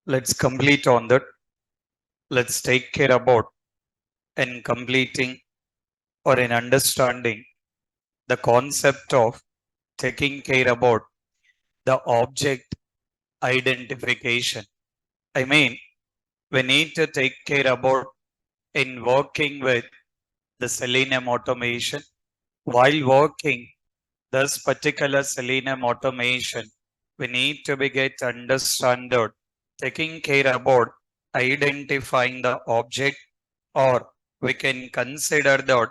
Let's complete on that. Let's take care about in completing or in understanding the concept of taking care about the object identification. I mean, we need to take care about in working with the Selenium automation. While working this particular Selenium automation, we need to be get understood, taking care about identifying the object, or we can consider the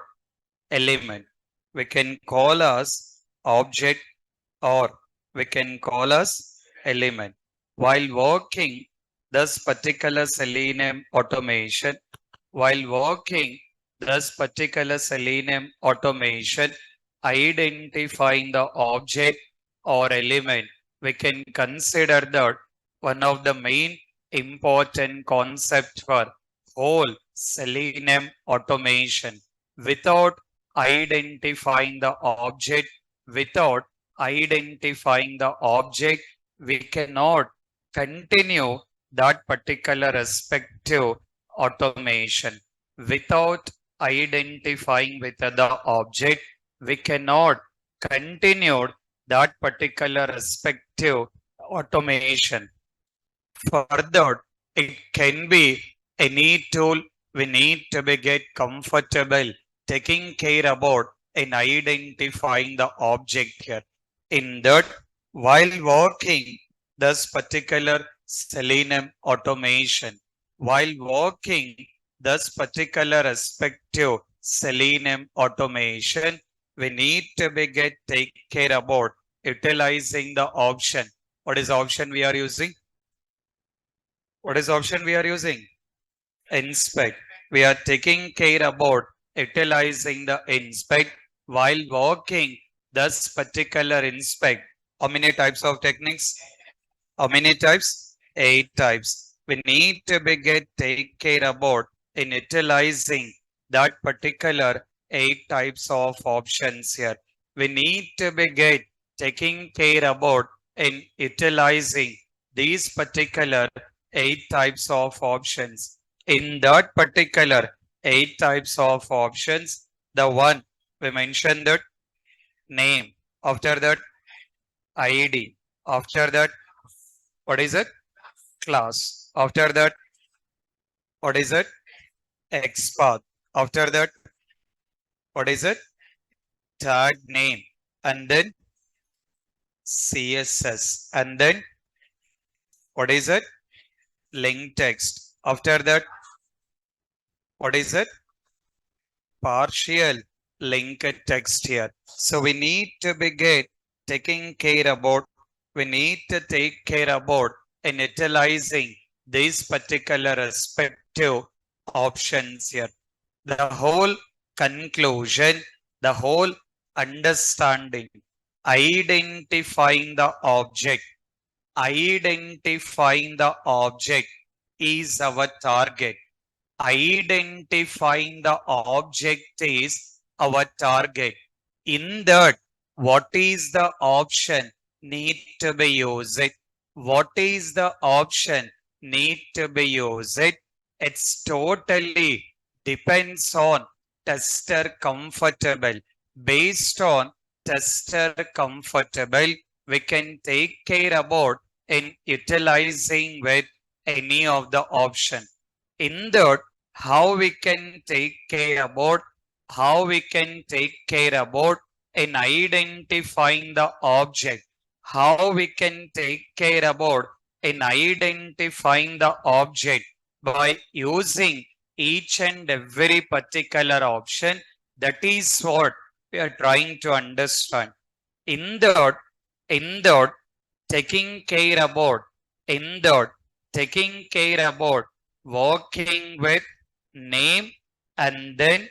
element. We can call as object, or we can call as element. While working this particular Selenium automation, while working this particular Selenium automation, identifying the object or element, we can consider that one of the main important concept for whole Selenium automation. Without identifying the object, without identifying the object, we cannot continue that particular respective automation. Without identifying with the object, we cannot continue that particular respective automation. Further, it can be any tool. We need to be get comfortable taking care about in identifying the object here. In that, while working this particular Selenium automation, while working this particular respective Selenium automation, we need to be get take care about utilizing the option. What is the option we are using? What is the option we are using? Inspect. We are taking care about utilizing the inspect while working this particular inspect. How many types of techniques? How many types? 8 types. We need to be get take care about in utilizing that particular 8 types of options here. We need to be get taking care about in utilizing these particular 8 types of options. In that particular 8 types of options, the one we mentioned that name, after that ID, after that what is it? Class, after that what is it? Xpath, after that what is it? Tag name, and then CSS, and then what is it? Link text, after that what is it? Partial linked text here. So we need to begin taking care about, we need to take care about in utilizing these particular respective options here. The whole conclusion, the whole understanding, identifying the object, identifying the object is our target. Identifying the object is our target. In that, what is the option need to be used? What is the option need to be used? It's totally depends on tester comfortable. Based on tester comfortable, we can take care about in utilizing with any of the option. In that, how we can take care about, how we can take care about in identifying the object, how we can take care about in identifying the object by using each and every particular option. That is what we are trying to understand. In that taking care about, in that taking care about working with name and then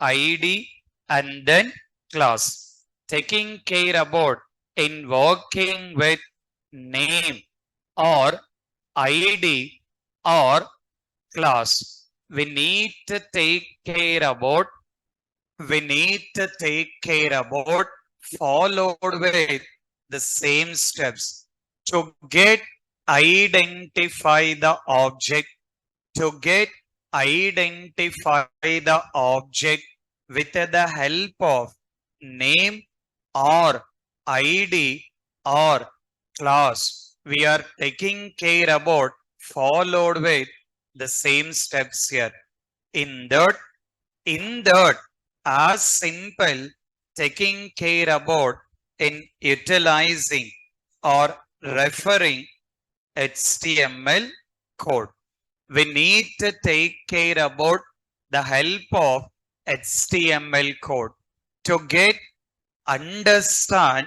ID and then class. Taking care about in working with name or ID or class. We need to take care about, we need to take care about followed with the same steps to get identify the object. To get identify the object with the help of name or ID or class. We are taking care about followed with the same steps here. In that, as simple taking care about in utilizing or referring HTML code. We need to take care about the help of HTML code to get understand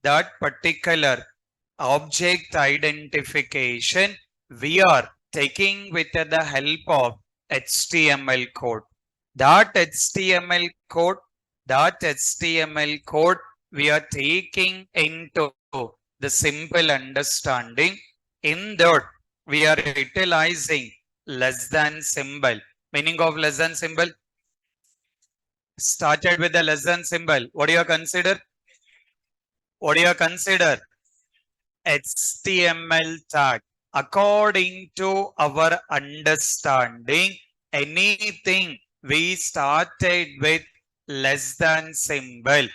that particular object identification we are taking with the help of HTML code. That HTML code we are taking into the simple understanding. In that we are utilizing less than symbol. Meaning of less than symbol, started with the less than symbol. What do you consider? HTML tag. According to our understanding, anything we started with less than symbol.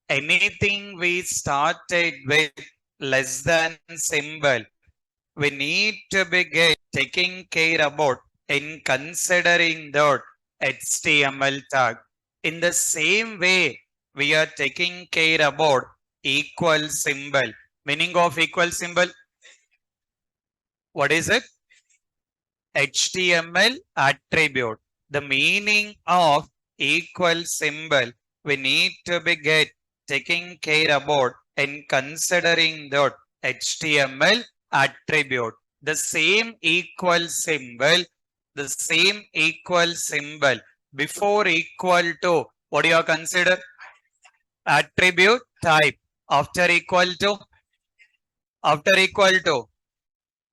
Anything we started with less than symbol, we need to be taking care about in considering that HTML tag. In the same way, we are taking care about equal symbol. Meaning of equal symbol, what is it? HTML attribute. The meaning of equal symbol, we need to be taking care about in considering that HTML attribute. The same equal symbol before equal to, what do you consider? Attribute type. After equal to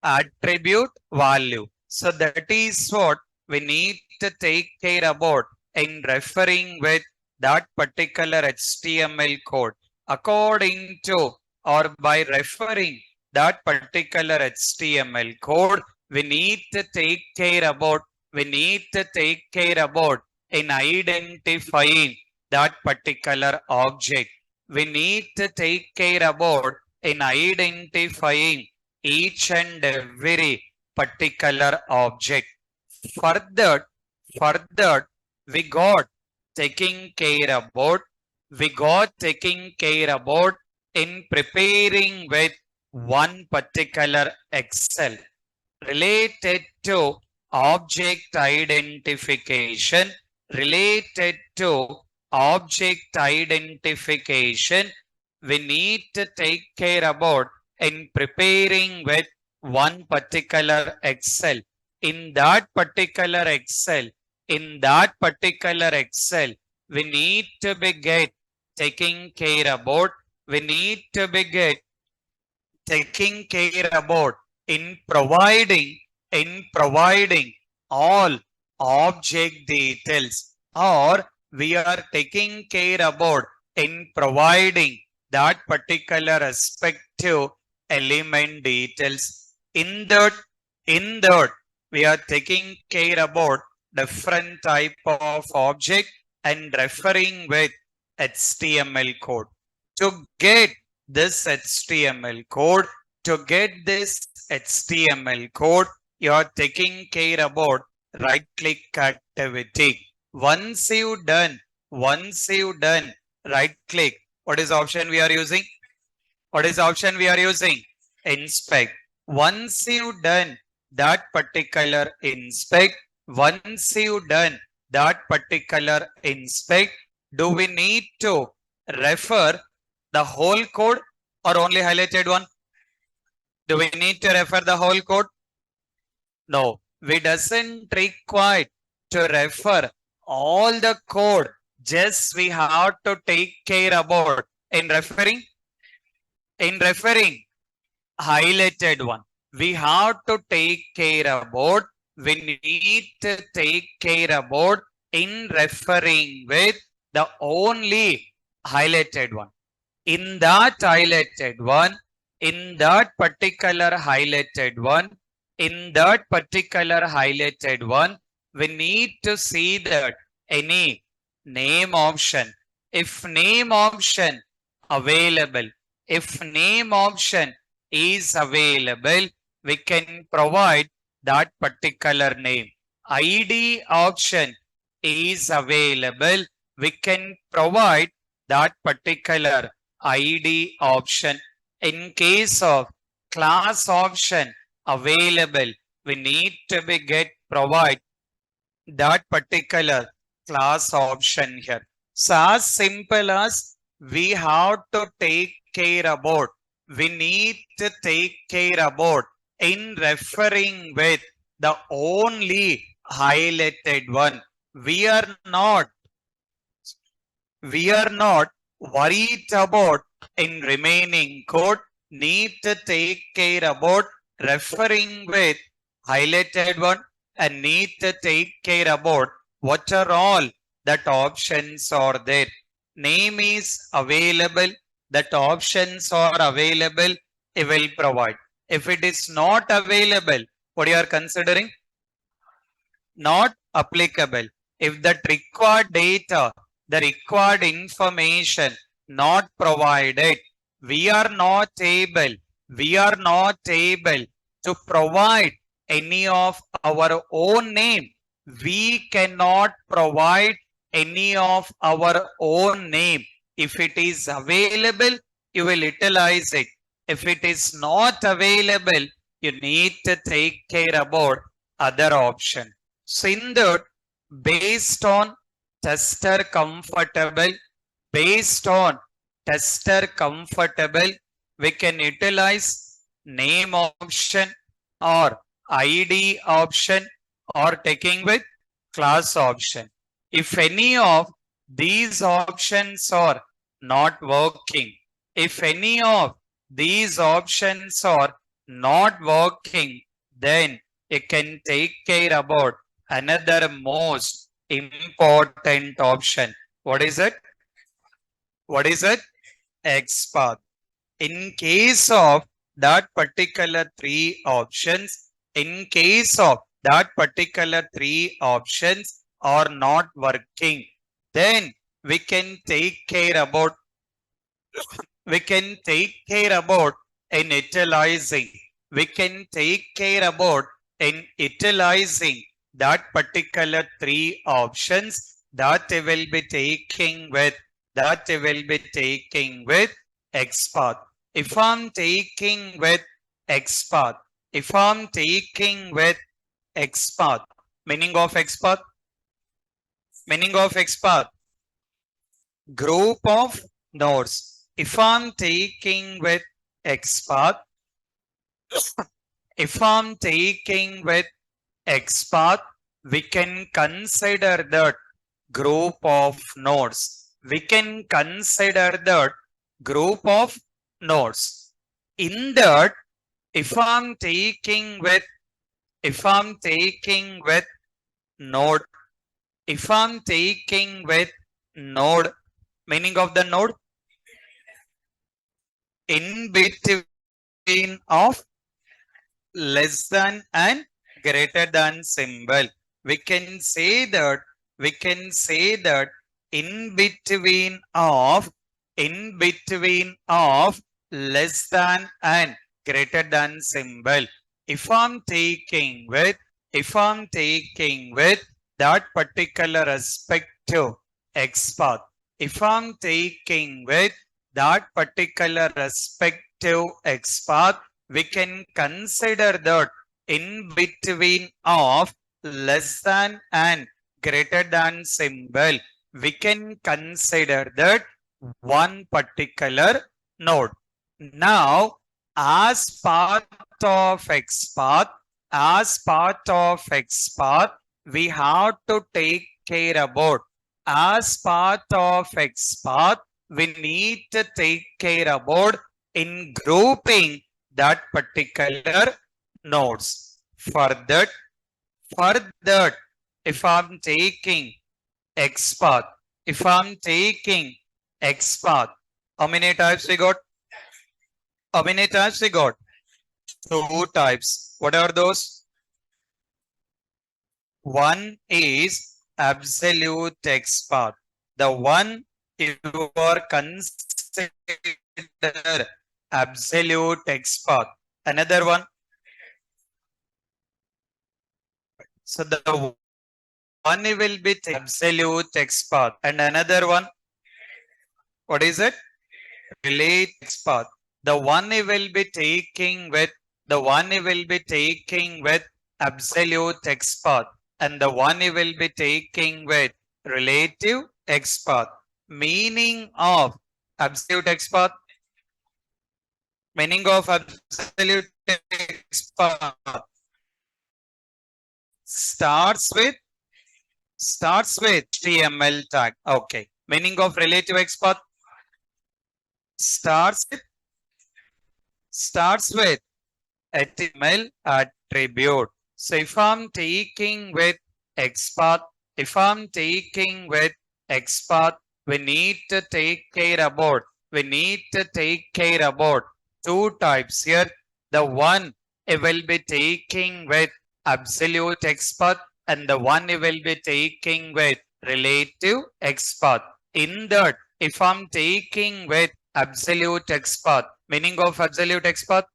attribute value. So that is what we need to take care about in referring with that particular HTML code. According to or by referring that particular HTML code, we need to take care about in identifying that particular object. We need to take care about in identifying each and every particular object. Further, we got taking care about in preparing with one particular Excel related to object identification. We need to take care about in preparing with one particular Excel. In that particular Excel, we need to be taking care about in providing all object details, or we are taking care about in providing that particular respective element details. In that we are taking care about different type of object and referring with HTML code. To get this HTML code, you are taking care about right click activity. Once you done right click, what is option we are using? Inspect. Once you done that particular inspect, do we need to refer the whole code or only highlighted one? Do we need to refer the whole code? No, we doesn't require to refer all the code. Just we have to take care about in referring highlighted one. We have to take care about, we need to take care about in referring with the only highlighted one. In that highlighted one, In that particular highlighted one, we need to see that any name option. If name option available, if name option is available, we can provide that particular name. ID option is available, we can provide that particular ID option. In case of class option available, we need to be get provide that particular class option here. So as simple as we have to take care about, we need to take care about in referring with the only highlighted one. We are not worried about in remaining code, need to take care about referring with highlighted one and need to take care about what are all that options are there. Name is available, that options are available, it will provide. If it is not available, what you are considering? Not applicable. If that required data, the required information not provided, we are not able to provide any of our own name. We cannot provide any of our own name. If it is available, you will utilize it. If it is not available, you need to take care about other option. So in that, based on tester comfortable, we can utilize name option or ID option or taking with class option. If any of these options are not working, if any of these options are not working, then you can take care about another most important option. What is it? Xpath. In case of that particular three options, are not working, then we can take care about in utilizing. We can take care about in utilizing that particular three options that we will be taking with Xpath. If I'm taking with Xpath, meaning of Xpath, group of nodes. If I'm taking with Xpath, we can consider that group of nodes. In that, if I'm taking with node, meaning of the node, in between of less than and greater than symbol. We can say that in between of less than and greater than symbol. If I'm taking with that particular respective Xpath, if I'm taking with that particular respective Xpath, we can consider that in between of less than and greater than symbol, we can consider that one particular node. Now, as part of Xpath, we have to take care about. As part of Xpath, we need to take care about in grouping that particular nodes. For that, if I'm taking Xpath, how many types we got? How many types we got? Two types. What are those? One is absolute XPath. The one you are consider absolute XPath. Another one. So the one will be absolute XPath. And another one. What is it? Relate XPath. The one he will be taking with absolute XPath, and the one he will be taking with relative XPath. Meaning of absolute XPath. Meaning of absolute XPath starts with HTML tag. Okay. Meaning of relative XPath starts with HTML attribute. So if I'm taking with XPath, we need to take care about two types here. The one it will be taking with absolute XPath, and the one it will be taking with relative XPath. In that, if I'm taking with absolute XPath, meaning of absolute XPath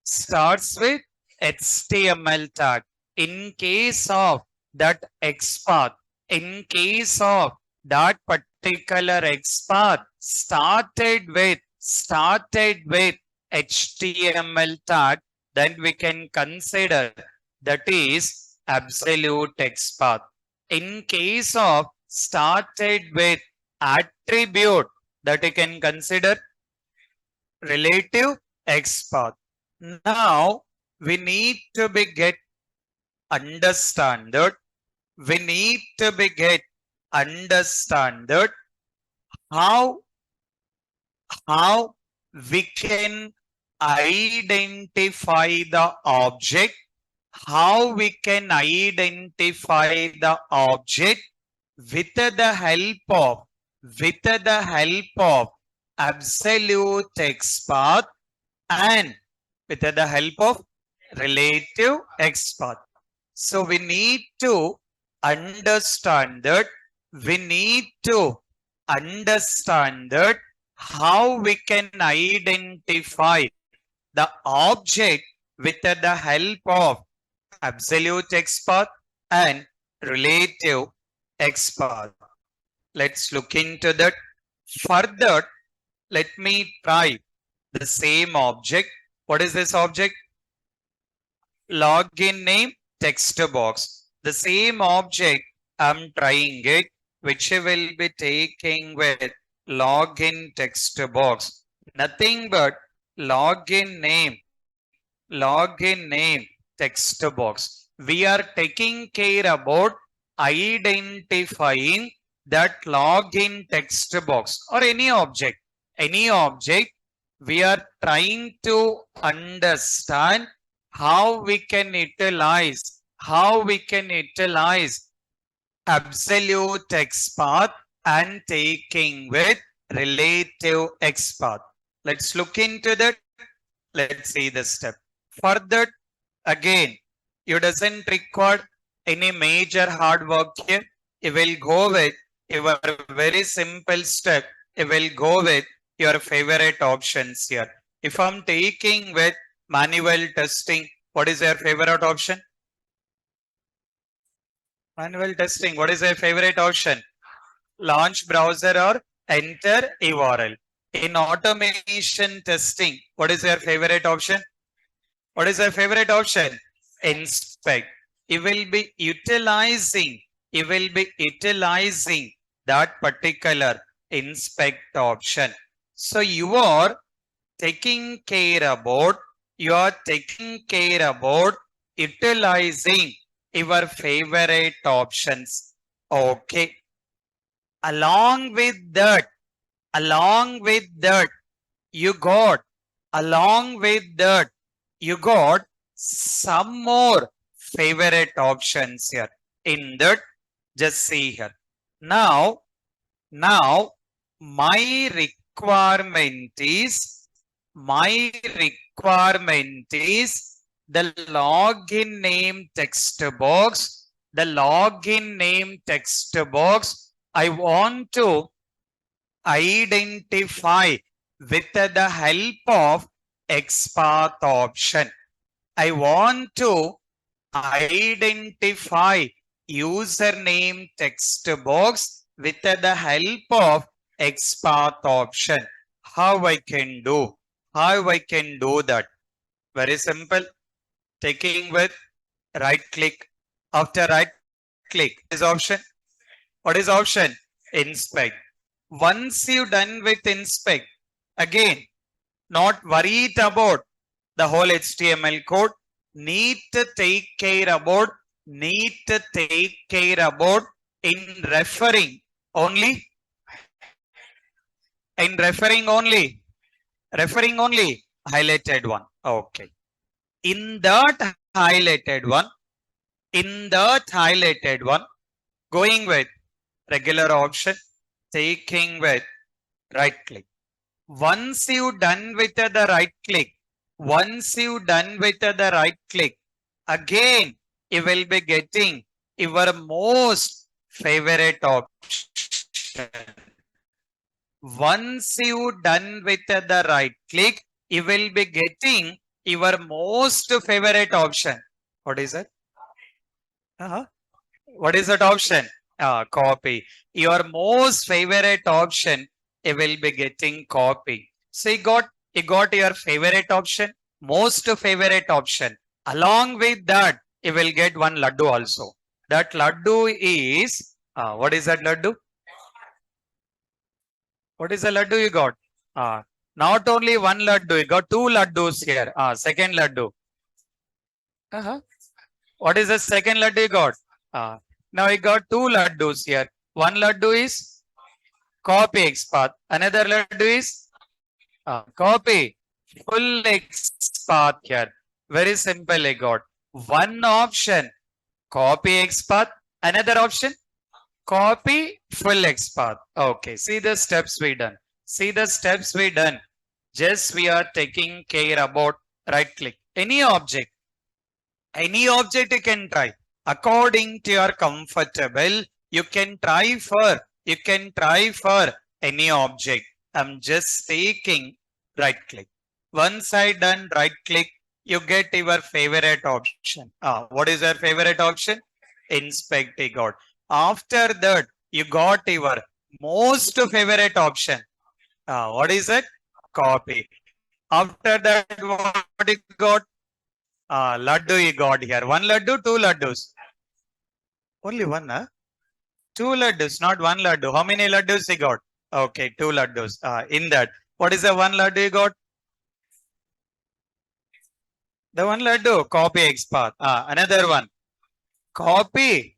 starts with HTML tag. In case of that XPath, in case of that particular XPath started with HTML tag, then we can consider that is absolute XPath. In case of started with attribute, that you can consider relative XPath. Now we need to be get understand how we can identify the object, with the help of absolute XPath and with the help of relative XPath. So we need to understand that how we can identify the object with the help of absolute XPath and relative XPath. Let's look into that. Further, let me try the same object. What is this object? Login name text box. The same object I'm trying it, which will be taking with login text box. Nothing but login name text box. We are taking care about identifying that login text box or any object. We are trying to understand how we can utilize absolute XPath and taking with relative XPath. Let's look into that. Let's see the step. Further, again, you doesn't require any major hard work here. You will go with your very simple step. You will go with your favorite options here. If I'm taking with manual testing, what is your favorite option? Manual testing, what is your favorite option? Launch browser or enter URL. In automation testing, what is your favorite option? What is your favorite option? Inspect. You will be utilizing that particular inspect option. So you are taking care about utilizing your favorite options. Okay. Along with that, you got some more favorite options here. In that, just see here. Now my requirement is My requirement is the login name text box. The login name text box. I want to identify with the help of Xpath option. I want to identify username text box with the help of Xpath option. How I can do? How I can do that? Very simple. Taking with right click. After right click is option. What is option? Inspect. Once you done with inspect, again, not worried about the whole HTML code. Need to take care about in referring only referring only highlighted one. Okay. In that highlighted one, going with regular option, taking with right click. Once you done with the right click, again you will be getting your most favorite option. Once you done with the right click, you will be getting your most favorite option. What is it? What is that option? Copy. Your most favorite option, you will be getting copy. So you got your favorite option, most favorite option. Along with that, you will get one laddu also. That laddu is, what is that laddu? What is the laddu you got? Not only one laddu, you got two laddus here. Second laddu. What is the second laddu you got? Now you got two laddus here. One laddu is copy Xpath. Another laddu is copy full Xpath here. Very simple I got. One option copy Xpath. Another option copy full Xpath. Okay. See the steps we done. Just we are taking care about right click. Any object you can try according to your comfortable. You can try for any object. I'm just taking right click. Once I done right click, you get your favorite option. What is your favorite option? Inspect it got. After that, you got your most favorite option. What is it? Copy. After that, what you got? Laddu you got here. One laddu, two laddus. Only one, huh? Two laddus, not one laddu. How many laddus you got? Okay, two laddus. In that, what is the one laddu you got? The one laddu, copy Xpath. Another one, copy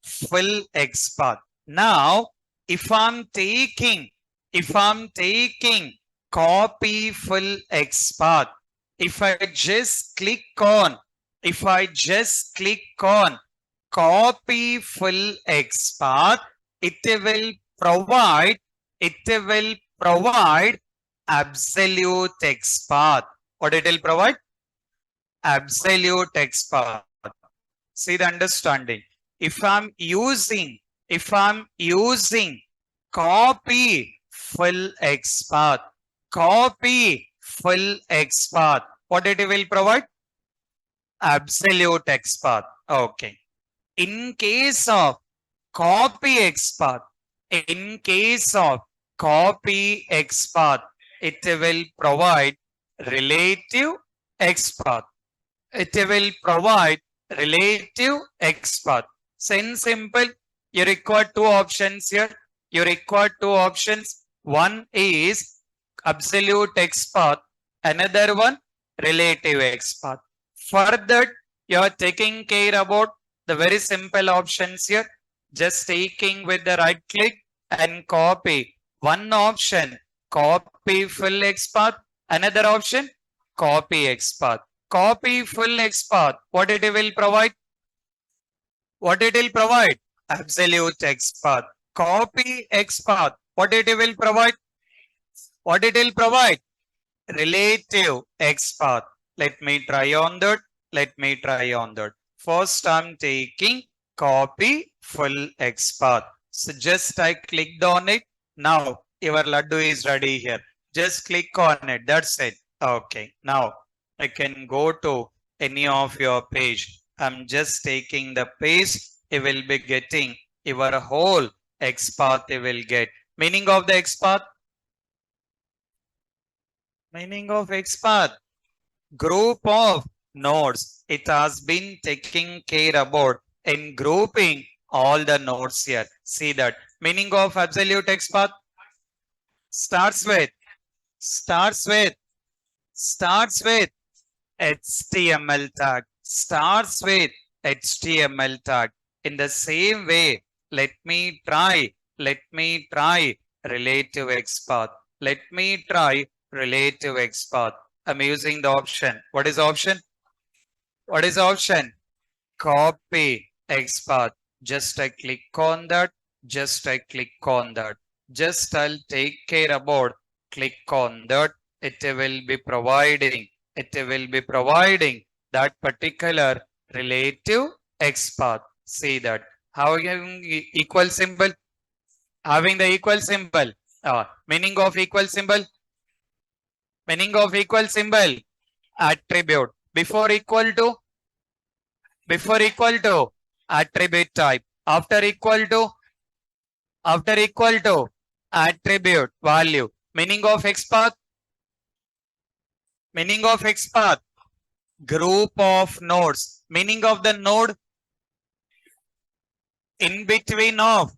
full Xpath. Now, if I'm taking copy full Xpath, if I just click on copy full Xpath, it will provide absolute Xpath. What it will provide? Absolute Xpath. See the understanding. If I'm using copy full Xpath, what it will provide? Absolute Xpath. Okay. In case of copy Xpath, it will provide relative Xpath. In simple, you require two options here. One is absolute Xpath, another one relative Xpath. For that, you are taking care about the very simple options here. Just taking with the right click and copy. One option, copy full Xpath. Another option, copy Xpath. Copy full Xpath. What it will provide? Absolute Xpath. Copy Xpath. What it will provide? relative Xpath. Let me try on that. Let me try on that. First, I'm taking copy full Xpath. So just I clicked on it. Now your laddu is ready here. Just click on it. That's it. Okay. Now I can go to any of your page. I'm just taking the page. You will be getting your whole Xpath. You will get. Meaning of the Xpath? Meaning of Xpath? Group of nodes. It has been taking care about in grouping all the nodes here. See that. Meaning of absolute XPath starts with, starts with, starts with HTML tag. Starts with HTML tag. In the same way, let me try relative XPath. Let me try relative XPath. I'm using the option. What is the option? What is the option? Copy XPath. Just I click on that. Just I click on that. Just I'll take care about click on that. It will be providing. It will be providing that particular relative XPath. See that. Having equal symbol. Having the equal symbol. Meaning of equal symbol. Meaning of equal symbol. Attribute. Before equal to attribute type. After equal to attribute value. Meaning of XPath. Meaning of XPath. Group of nodes. Meaning of the node. In between of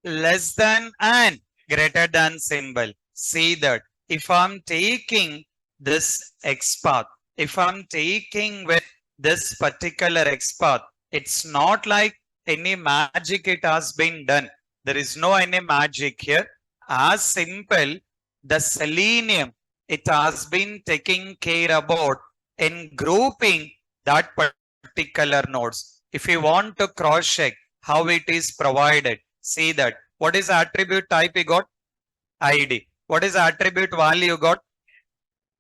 less than and greater than symbol. See that. If I'm taking this XPath, if I'm taking with this particular XPath, it's not like any magic it has been done. There is no any magic here. As simple, the Selenium, it has been taking care about in grouping that particular nodes. If you want to cross check how it is provided, see that. What is attribute type you got? ID. What is attribute value you got?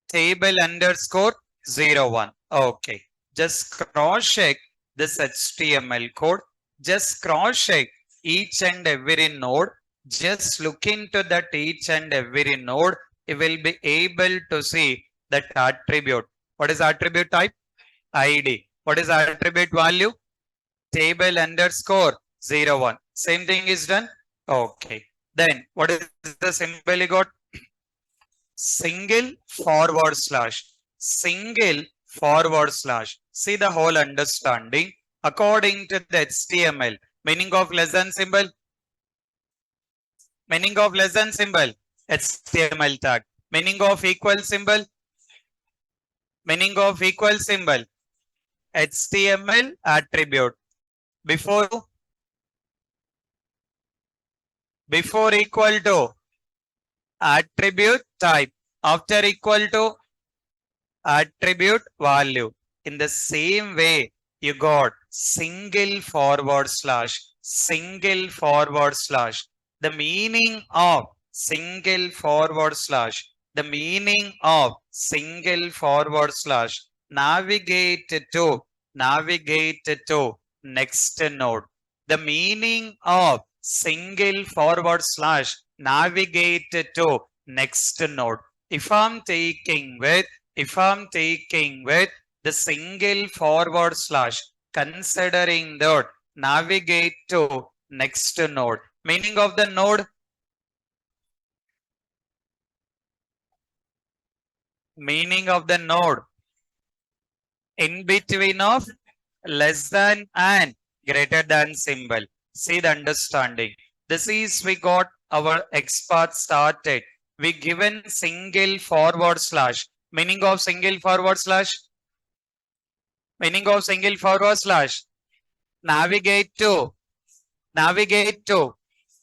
Table underscore 01. Okay. Just cross check this HTML code. Just cross check each and every node. Just look into that each and every node. You will be able to see that attribute. What is attribute type? ID. What is attribute value? Table underscore 01. Same thing is done. Okay. Then what is the symbol you got? Single forward slash. Single forward slash. See the whole understanding according to the HTML. Meaning of less than symbol. Meaning of less than symbol. HTML tag. Meaning of equal symbol. Meaning of equal symbol. HTML attribute. Before equal to attribute type. After equal to attribute value. In the same way, you got single forward slash. Single forward slash. The meaning of single forward slash. The meaning of single forward slash. Navigate to next node. The meaning of single forward slash navigate to next node. If I'm taking with the single forward slash, considering that navigate to next node. Meaning of the node. Meaning of the node. In between of less than and greater than symbol. See the understanding. This is we got our XPath started. We given single forward slash. Meaning of single forward slash. Meaning of single forward slash. Navigate to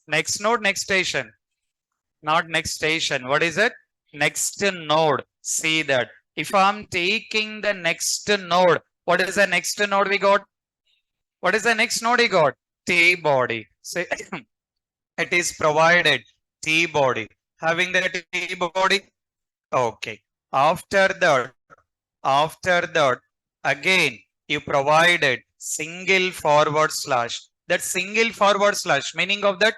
next node, next station. Not next station. What is it? Next node. See that. If I'm taking the next node, what is the next node we got? What is the next node we got? T body. Say it is provided T body. Having the T body. Okay. After that, again, you provided single forward slash. That single forward slash, meaning of that,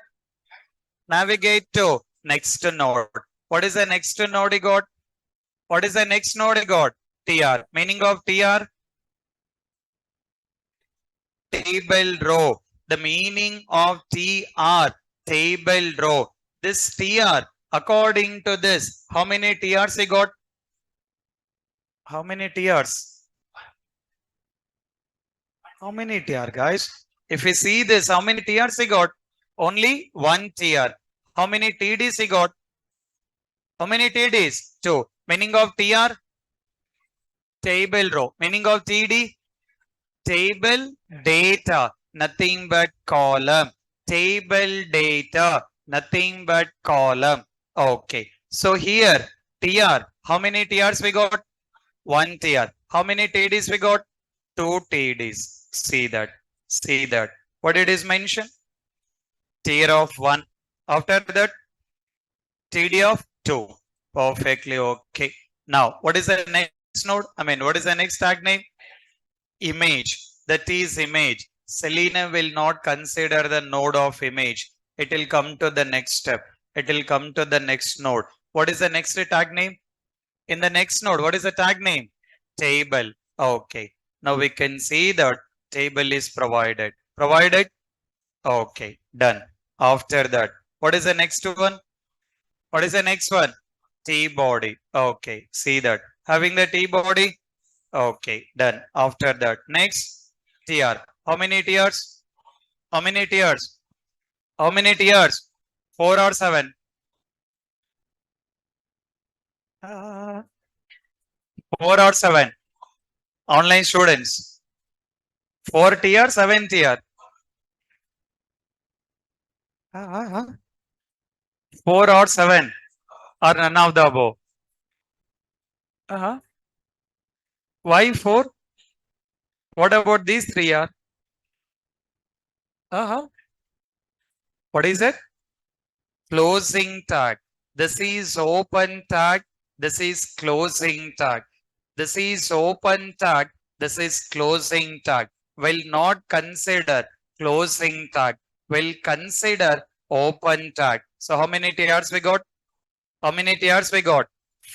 navigate to next node. What is the next node you got? What is the next node you got? TR. Meaning of TR? Table row. The meaning of TR, table row. This TR, according to this, how many TRs you got? How many TRs? How many TR, guys? If we see this, how many TRs he got? Only one TR. How many TDs he got? How many TDs? Two. Meaning of TR? Table row. Meaning of TD? Table data. Nothing but column. Table data. Nothing but column. Okay. So here, TR. How many TRs we got? One TR. How many TDs we got? Two TDs. See that. See that. What it is mentioned? TR of 1. After that, TD of 2. Perfectly okay. Now, what is the next node? What is the next tag name? Image. That is image. Selenium will not consider the node of image. It will come to the next step. It will come to the next node. What is the next tag name? In the next node, what is the tag name? Table. Okay. Now we can see that table is provided. Provided? Okay. Done. After that, what is the next one? What is the next one? T body. Okay. See that. Having the T body. Okay. Done. After that, next TR. How many TRs? How many TRs? How many TRs? 4 or 7? 4 or 7? Online students. 4 TR, 7 TR. 4 or 7 or none of the above. Why 4? What about these 3 are? What is it? Closing tag. This is open tag. This is closing tag. This is open tag. This is closing tag. Will not consider closing tag. Will consider open tag. So how many TRs we got? How many TRs we got?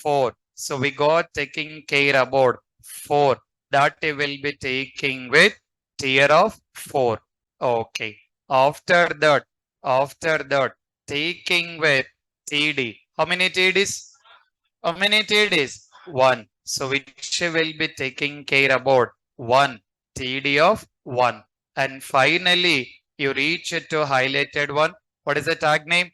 4. So we got taking care about 4. That we will be taking with tier of 4. Okay. After that, taking with TD. How many TDs? How many TDs? 1. So which will be taking care about 1. TD of 1. And finally, you reach it to highlighted one. What is the tag name?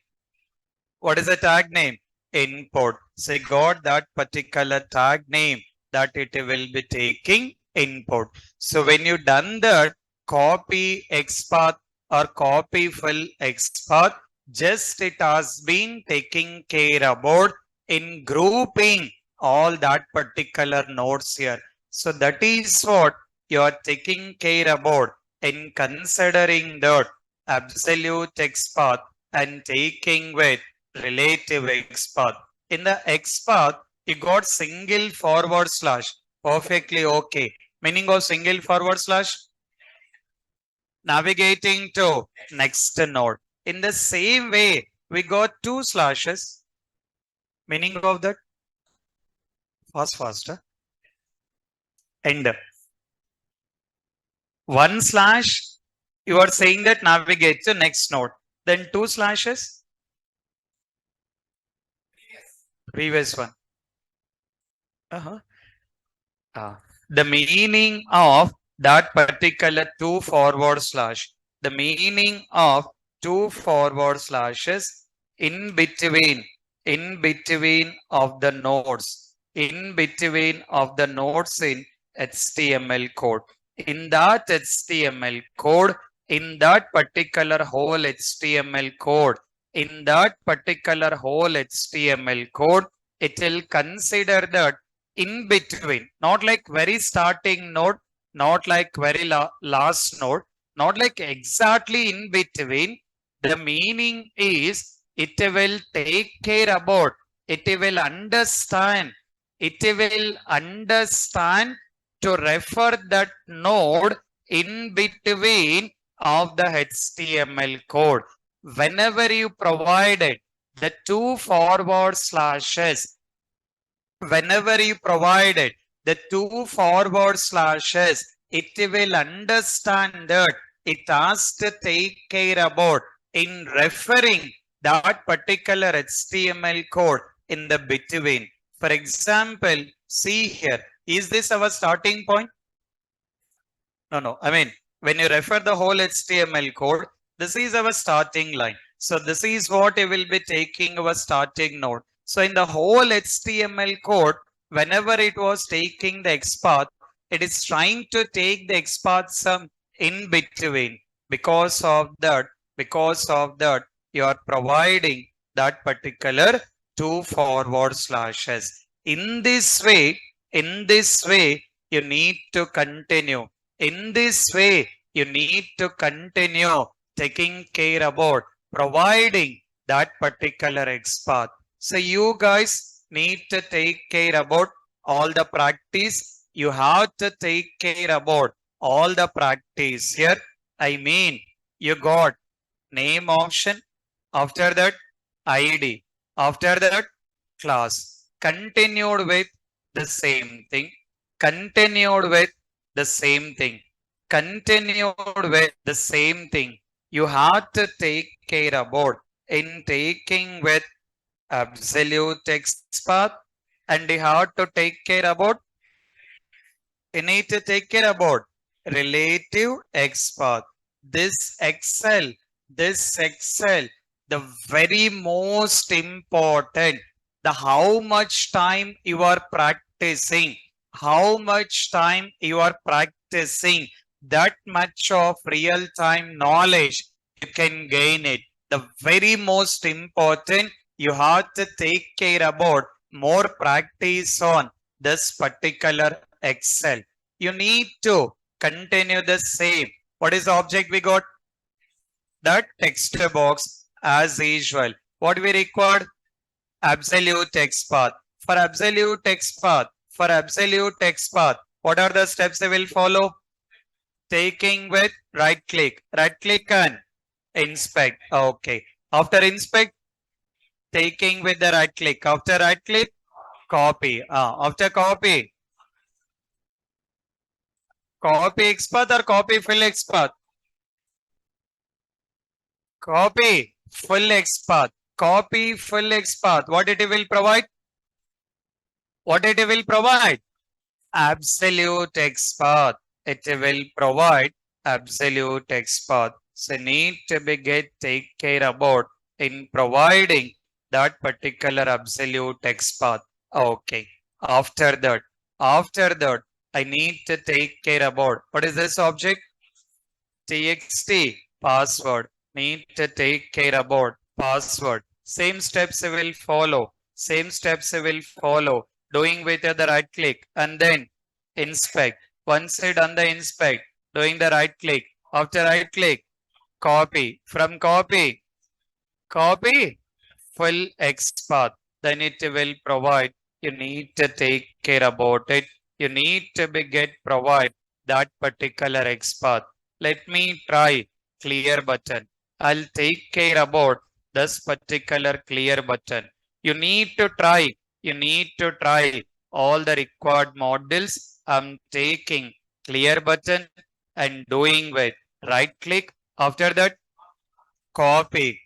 What is the tag name? Input. So got that particular tag name that it will be taking input. So when you done that, copy Xpath or copy full Xpath, just it has been taking care about in grouping all that particular nodes here. So that is what you are taking care about in considering that absolute Xpath and taking with relative Xpath. In the Xpath, you got single forward slash. Perfectly okay. Meaning of single forward slash? Navigating to next node. In the same way, we got 2 slashes. Meaning of that? Faster. And 1 slash, you are saying that navigate to next node. Then 2 slashes? Previous one. The meaning of that particular 2 forward slash. The meaning of 2 forward slashes in between of the nodes. In between of the nodes in HTML code. In that HTML code, in that particular whole HTML code, in that particular whole HTML code, it will consider that in between, not like very starting node, not like very last node, not like exactly in between. The meaning is it will take care about, it will understand, it will understand to refer that node in between of the HTML code. Whenever you provided the two forward slashes, whenever you provided the two forward slashes, it will understand that it has to take care about in referring that particular HTML code in the between. For example, see here, is this our starting point? No. I mean, when you refer the whole HTML code, this is our starting line. So this is what you will be taking our starting node. So in the whole HTML code, whenever it was taking the XPath, it is trying to take the XPath sum in between. Because of that, you are providing that particular two forward slashes. In this way, you need to continue. In this way, you need to continue taking care about providing that particular XPath. So you guys need to take care about all the practice. You have to take care about all the practice here. I mean, you got name option, after that ID, after that class, continued with the same thing, continued with the same thing, continued with the same thing. You have to take care about in taking with absolute XPath, and you have to take care about, you need to take care about relative XPath. This Excel, the very most important, the how much time you are practicing, how much time you are practicing, that much of real time knowledge you can gain it. The very most important, you have to take care about more practice on this particular Excel. You need to continue the same. What is the object we got? That text box as usual. What we required? Absolute XPath. For absolute XPath, what are the steps they will follow? Taking with right click and inspect. Okay. After inspect, taking with the right click. After right click, copy. After copy XPath or copy full XPath? Copy full XPath. Copy full XPath. What it will provide? What it will provide? Absolute XPath. It will provide absolute XPath. So need to be take care about in providing that particular absolute XPath. Okay. After that, I need to take care about what is this object? TXT password. Need to take care about password. Same steps will follow. Doing with the right click and then inspect. Once it done the inspect, doing the right click. After right click, copy. From copy full XPath. Then it will provide. You need to take care about it. You need to provide that particular XPath. Let me try clear button. I'll take care about this particular clear button. You need to try all the required models. I'm taking clear button and doing with right click. After that, copy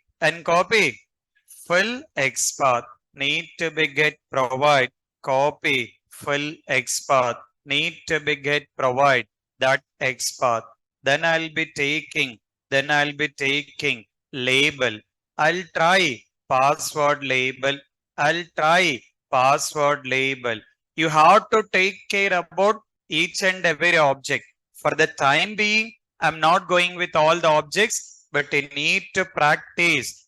full XPath. Need to be provide copy full XPath. Need to be provide that XPath. Then I'll be taking label. I'll try password label. You have to take care about each and every object. For the time being, I'm not going with all the objects, but you need to practice.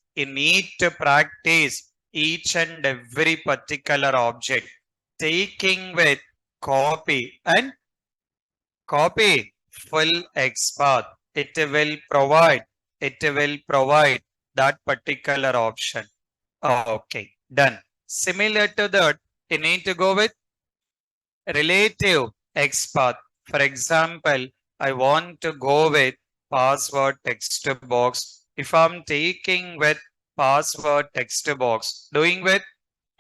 Each and every particular object. Taking with copy and copy full XPath. It will provide that particular option. Okay, done. Similar to that, you need to go with relative XPath. For example, I want to go with password text box. If I'm taking with password text box, doing with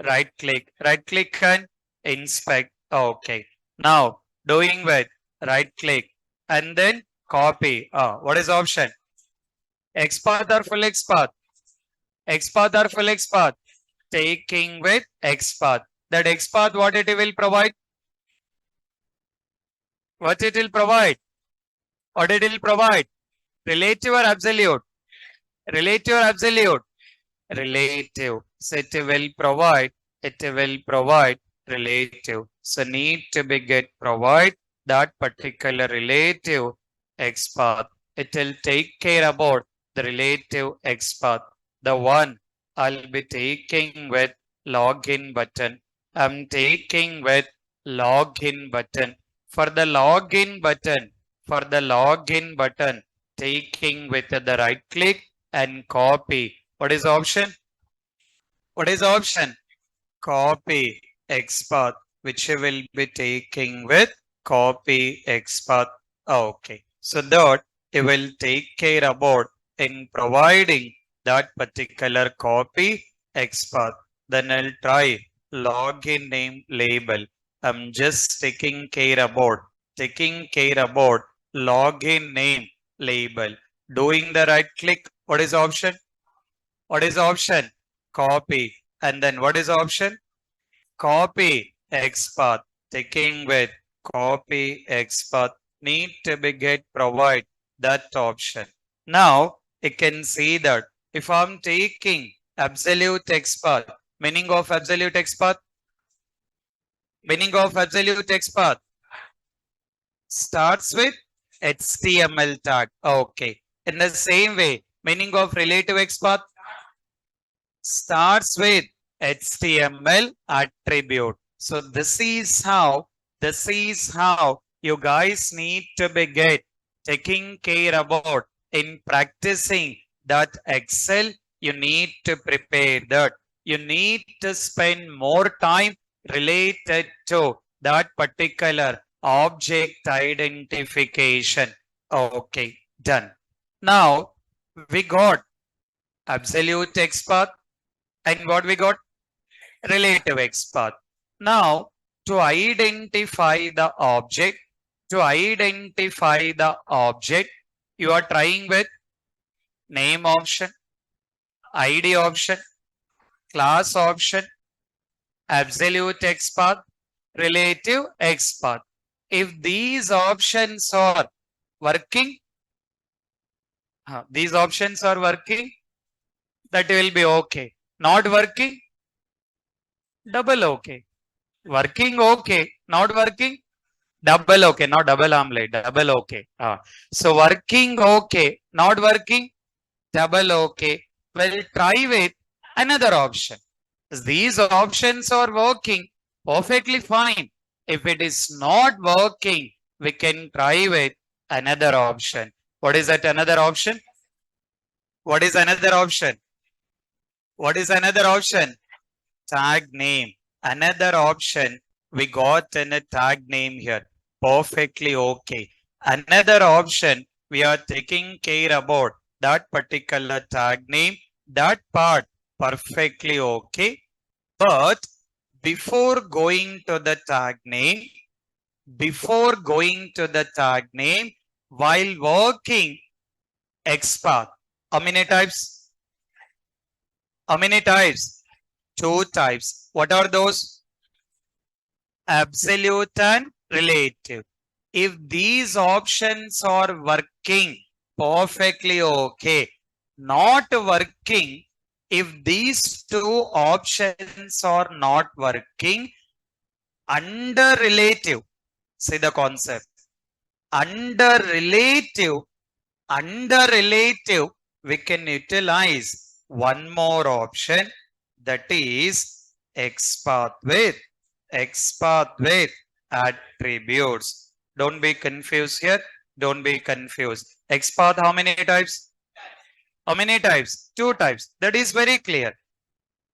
right click and inspect. Okay. Now doing with right click and then copy. What is option? XPath or full XPath? XPath or full XPath? Taking with XPath. That XPath, what it will provide? What it will provide? What it will provide? Relative or absolute? Relative or absolute? Relative. So it will provide relative. So need to be get provide that particular relative XPath. It will take care about the relative XPath. The one I'll be taking with login button. I'm taking with login button. For the login button, taking with the right click and copy. What is option? What is option? Copy XPath, which you will be taking with copy XPath. Okay. So that it will take care about in providing that particular copy XPath. Then I'll try login name label. I'm just taking care about login name label. Doing the right click. What is option? What is option? Copy. And then what is option? Copy XPath. Taking with copy XPath. Need to be get provide that option. Now you can see that if I'm taking absolute XPath, meaning of absolute XPath, starts with HTML tag. Okay. In the same way, meaning of relative XPath starts with HTML attribute. So this is how you guys need to be get taking care about in practicing that Excel. You need to prepare that. You need to spend more time related to that particular object identification. Okay, done. Now we got absolute XPath and what we got? Relative XPath. Now to identify the object, you are trying with name option, ID option, class option, absolute XPath, relative XPath. If these options are working, that will be okay. Not working, double okay. Working okay, not working, double okay, not double omelette, double okay. So working okay, not working, double okay. We'll try with another option. These options are working perfectly fine. If it is not working, we can try with another option. What is that another option? What is another option? What is another option? Tag name. Another option, we got in a tag name here. Perfectly okay. Another option, we are taking care about that particular tag name. That part perfectly okay. But before going to the tag name, while working XPath, how many types? How many types? Two types. What are those? Absolute and relative. If these options are working perfectly okay, not working, if these two options are not working, under relative, see the concept, under relative, we can utilize one more option, that is XPath with attributes. Don't be confused here. XPath, how many types? How many types? Two types. That is very clear.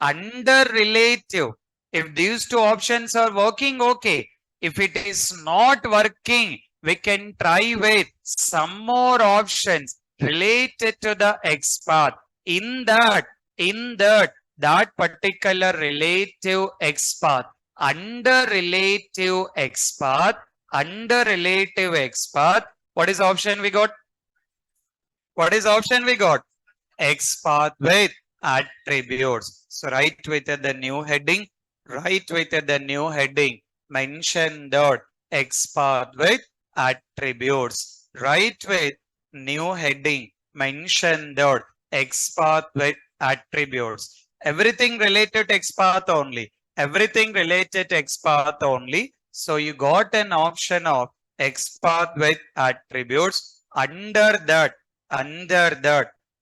Under relative, if these two options are working, okay. If it is not working, we can try with some more options related to the XPath. That particular relative XPath, under relative XPath, what is option we got? What is option we got? Xpath with attributes. So write with the new heading. Write with the new heading. Mention that Xpath with attributes. Write with new heading. Mention that Xpath with attributes. Everything related to Xpath only. Everything related to Xpath only. So you got an option of Xpath with attributes. Under that,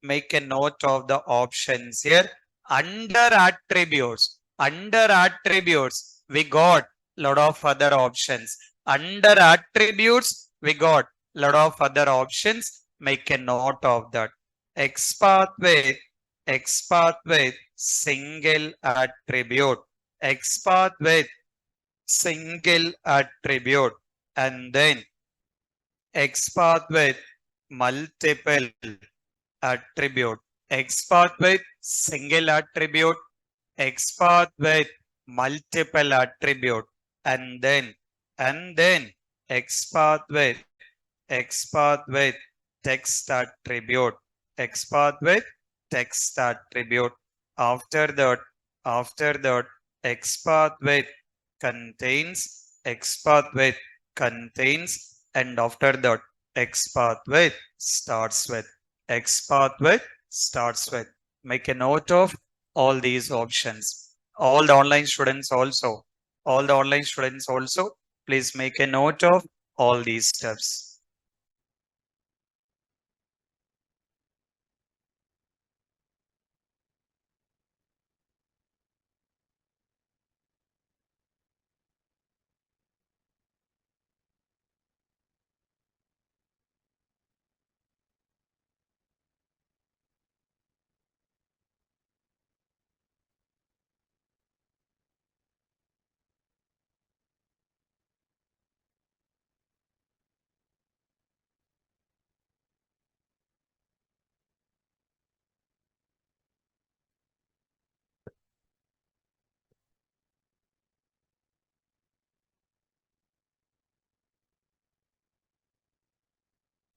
make a note of the options here. Under attributes, we got lot of other options. Under attributes, we got lot of other options. Make a note of that. XPath with single attribute. XPath with single attribute. And then XPath with multiple attribute. XPath with single attribute. XPath with multiple attribute. And then XPath with text attribute. XPath with text attribute. After that, XPath with contains. XPath with contains. And after that, XPath with starts with. XPath with starts with. Make a note of all these options. All the online students also, please make a note of all these steps.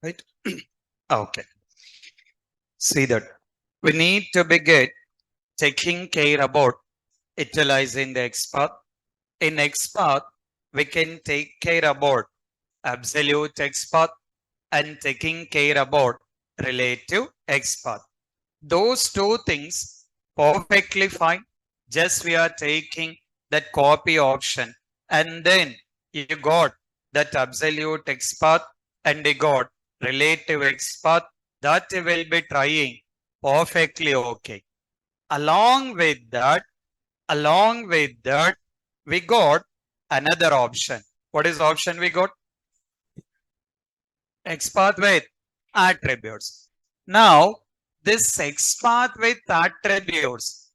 Right? Okay. See that we need to begin taking care about utilizing the XPath. In XPath, we can take care about absolute XPath and taking care about relative XPath. Those two things perfectly fine. Just we are taking that copy option and then you got that absolute XPath and you got relative XPath that will be trying perfectly okay. Along with that, we got another option. What is option we got? XPath with attributes. Now, this XPath with attributes,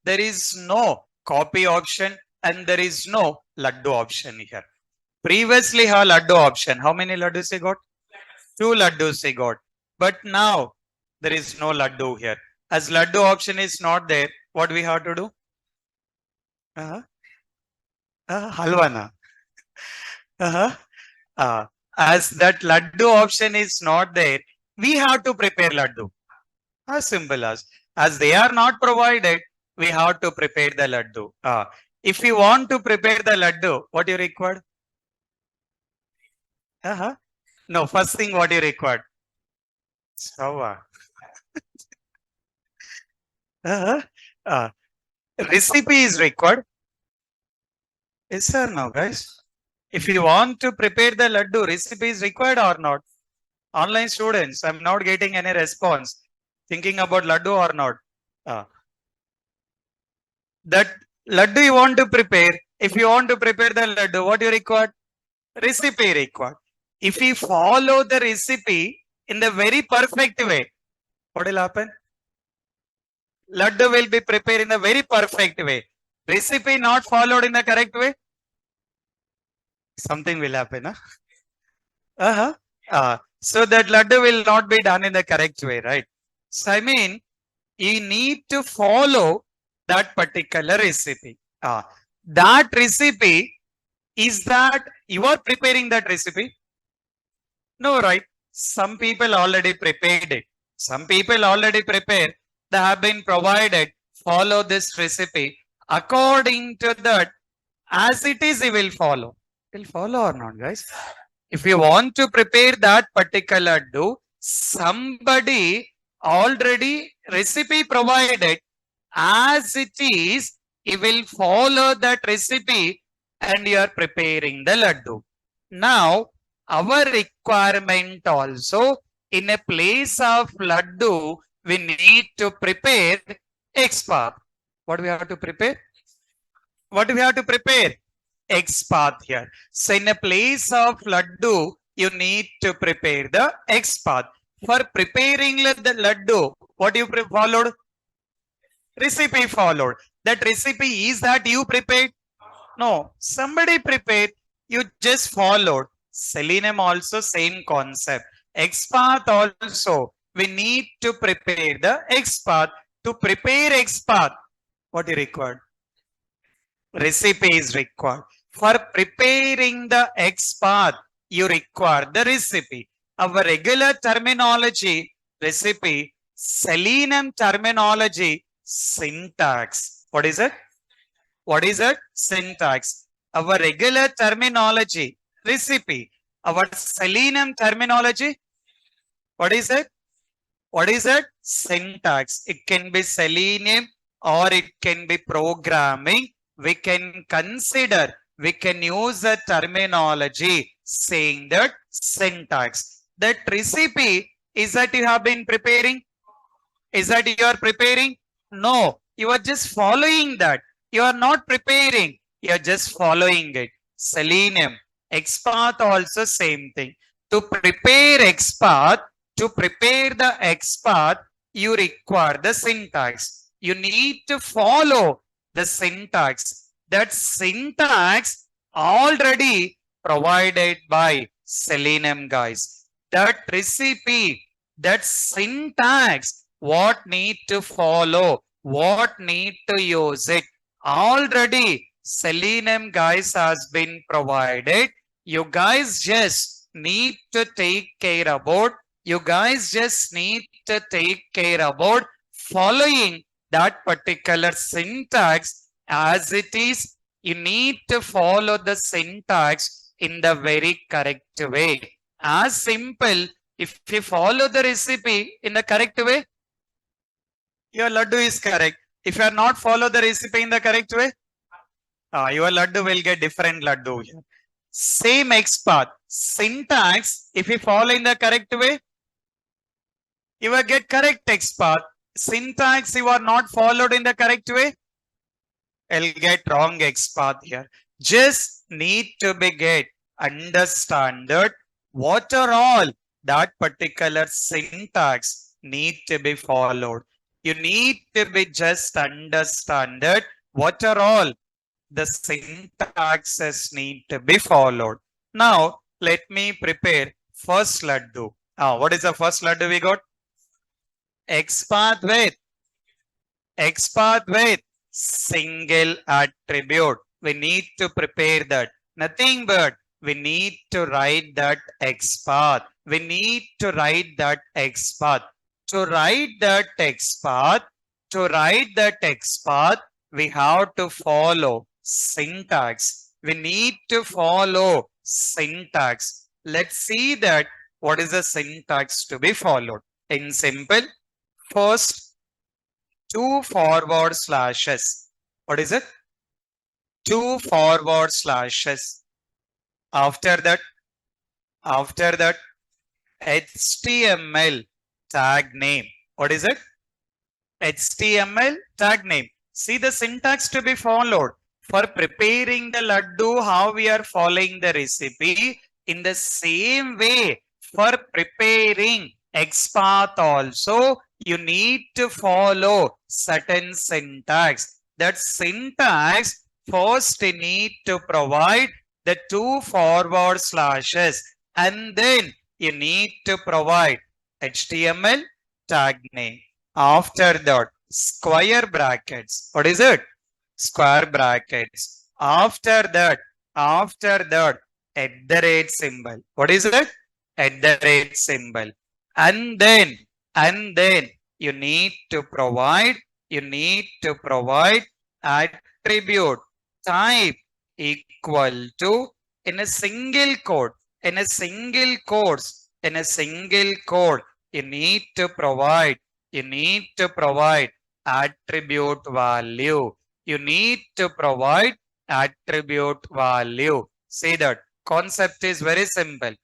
there is no copy option and there is no laddu option here. Previously, have laddu option. How many laddus he got? 2 laddus he got. But now, there is no laddu here. As laddu option is not there, what we have to do? Halwana. As that laddu option is not there, we have to prepare laddu. As simple as they are not provided, we have to prepare the laddu. If you want to prepare the laddu, what you require? No, first thing what you required? Stava. Recipe is required. Yes or no, guys? If you want to prepare the laddu, recipe is required or not? Online students, I'm not getting any response. Thinking about laddu or not? That laddu you want to prepare. If you want to prepare the laddu, what you require? Recipe required. If we follow the recipe in the very perfect way, what will happen? Laddu will be prepared in a very perfect way. Recipe not followed in the correct way, something will happen. Huh? Uh-huh. So that laddu will not be done in the correct way, right? So I mean, you need to follow that particular recipe. That recipe is that you are preparing that recipe? No, right? Some people already prepared it. Some people already prepared. They have been provided. Follow this recipe according to that. As it is, he will follow. Will follow or not, guys? If you want to prepare that particular dough, somebody already recipe provided as it is, he will follow that recipe and you are preparing the laddu. Now, our requirement also, in a place of laddu, we need to prepare Xpath. What do we have to prepare? What do we have to prepare? Xpath here. So in a place of laddu, you need to prepare the Xpath. For preparing the laddu, what you followed? Recipe followed. That recipe is that you prepared? No, somebody prepared. You just followed. Selenium also same concept. Xpath also. We need to prepare the Xpath. To prepare Xpath, what you required? Recipe is required. For preparing the Xpath, you require the recipe. Our regular terminology, recipe, Selenium terminology, syntax. What is it? What is it? Syntax. Our regular terminology, recipe. Our Selenium terminology, what is it? What is it? Syntax. It can be Selenium or it can be programming. We can consider, we can use a terminology saying that syntax. That recipe is that you have been preparing? Is that you are preparing? No, you are just following that. You are not preparing. You are just following it. Selenium, Xpath also same thing. To prepare Xpath, to prepare the Xpath, you require the syntax. You need to follow the syntax. That syntax already provided by Selenium, guys. That recipe, that syntax, what need to follow, what need to use it, already Selenium, guys, has been provided. You guys just need to take care about, you guys just need to take care about following that particular syntax as it is. You need to follow the syntax in the very correct way. As simple, if you follow the recipe in the correct way, your laddu is correct. If you are not follow the recipe in the correct way, your laddu will get different laddu here. Same Xpath. Syntax, if you follow in the correct way, you will get correct Xpath. Syntax, you are not followed in the correct way, I'll get wrong Xpath here. Just need to be get understand what are all that particular syntax need to be followed. You need to be just understand what are all the syntaxes need to be followed. Now, let me prepare first laddu. What is the first laddu we got? Xpath with single attribute. We need to prepare that. Nothing but we need to write that Xpath. We need to write that Xpath. To write that Xpath, we have to follow syntax. We need to follow syntax. Let's see that what is the syntax to be followed. In simple, first, 2 forward slashes. What is it? 2 forward slashes. After that, HTML tag name. What is it? HTML tag name. See the syntax to be followed. For preparing the laddu, how we are following the recipe. In the same way, for preparing Xpath also, you need to follow certain syntax. That syntax, first you need to provide the 2 forward slashes, and then you need to provide HTML tag name. After that, square brackets. What is it? Square brackets. After that, at the rate symbol. What is it? At the rate symbol. And then you need to provide attribute type equal to in a single code, in a single course, in a single code, you need to provide attribute value. You need to provide attribute value. See that concept is very simple.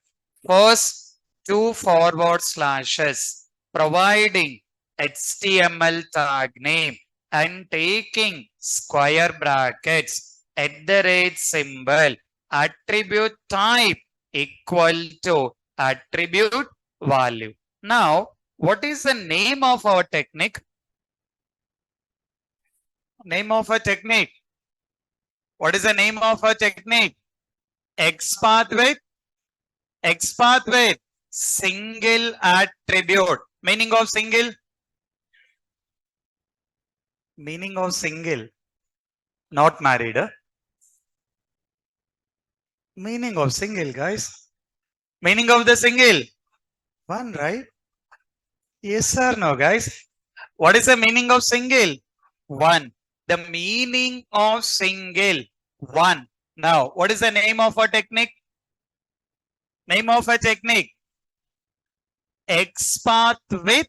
First, 2 forward slashes providing HTML tag name and taking square brackets at the rate symbol, attribute type equal to attribute value. Now, what is the name of our technique? Name of a technique. What is the name of a technique? Xpath with single attribute. Meaning of single? Meaning of single. Not married. Huh? Meaning of single, guys. Meaning of the single. One, right? Yes or no, guys? What is the meaning of single? One. The meaning of single. One. Now, what is the name of a technique? Name of a technique. Xpath with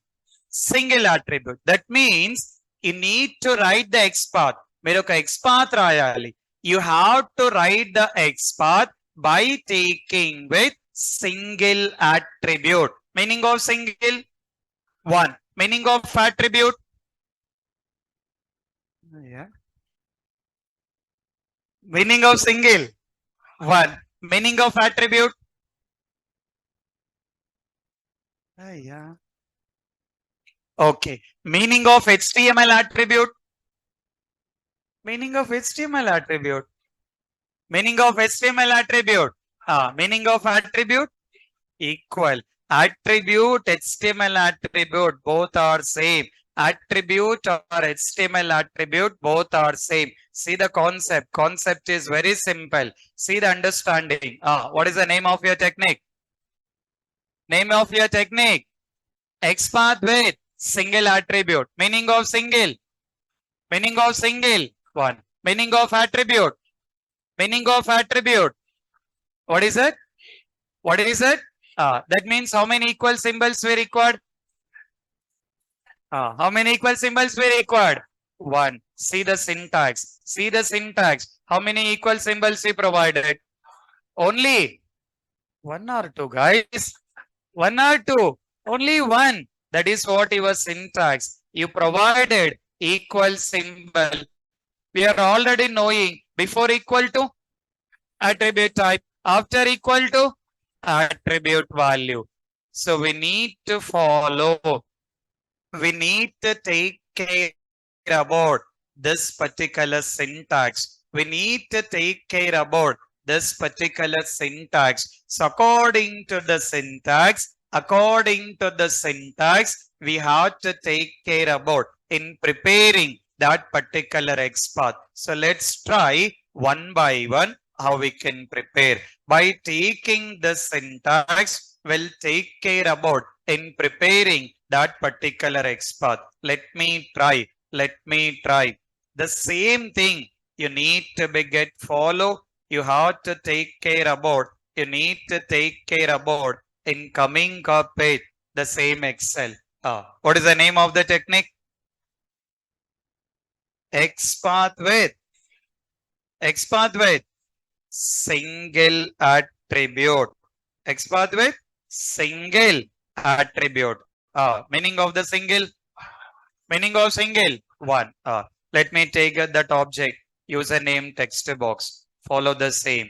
single attribute. That means you need to write the Xpath. మీరు ఒక Xpath రాయాలి. You have to write the Xpath by taking with single attribute. Meaning of single? One. Meaning of attribute? Yeah. Meaning of single? One. Meaning of attribute? Yeah. Okay. Meaning of HTML attribute? Meaning of HTML attribute? Meaning of HTML attribute? Meaning of attribute? Equal. Attribute, HTML attribute, both are same. Attribute or HTML attribute, both are same. See the concept. Concept is very simple. See the understanding. What is the name of your technique? Name of your technique? Xpath with single attribute. Meaning of single? Meaning of single? One. Meaning of attribute? Meaning of attribute? What is it? What is it? That means how many equal symbols we required? How many equal symbols we required? One. See the syntax. See the syntax. How many equal symbols we provided? Only one or two, guys. One or two. Only one. That is what your syntax. You provided equal symbol. We are already knowing before equal to attribute type, after equal to attribute value. So we need to follow. We need to take care about this particular syntax. We need to take care about this particular syntax. So according to the syntax, we have to take care about in preparing that particular Xpath. So let's try one by one how we can prepare. By taking the syntax, we'll take care about in preparing that particular Xpath. Let me try. The same thing you need to follow. You have to take care about. You need to take care about in coming up with the same Excel. What is the name of the technique? Xpath with single attribute. Xpath with single attribute. Meaning of the single? Meaning of single? One. Let me take that object. Username text box. Follow the same.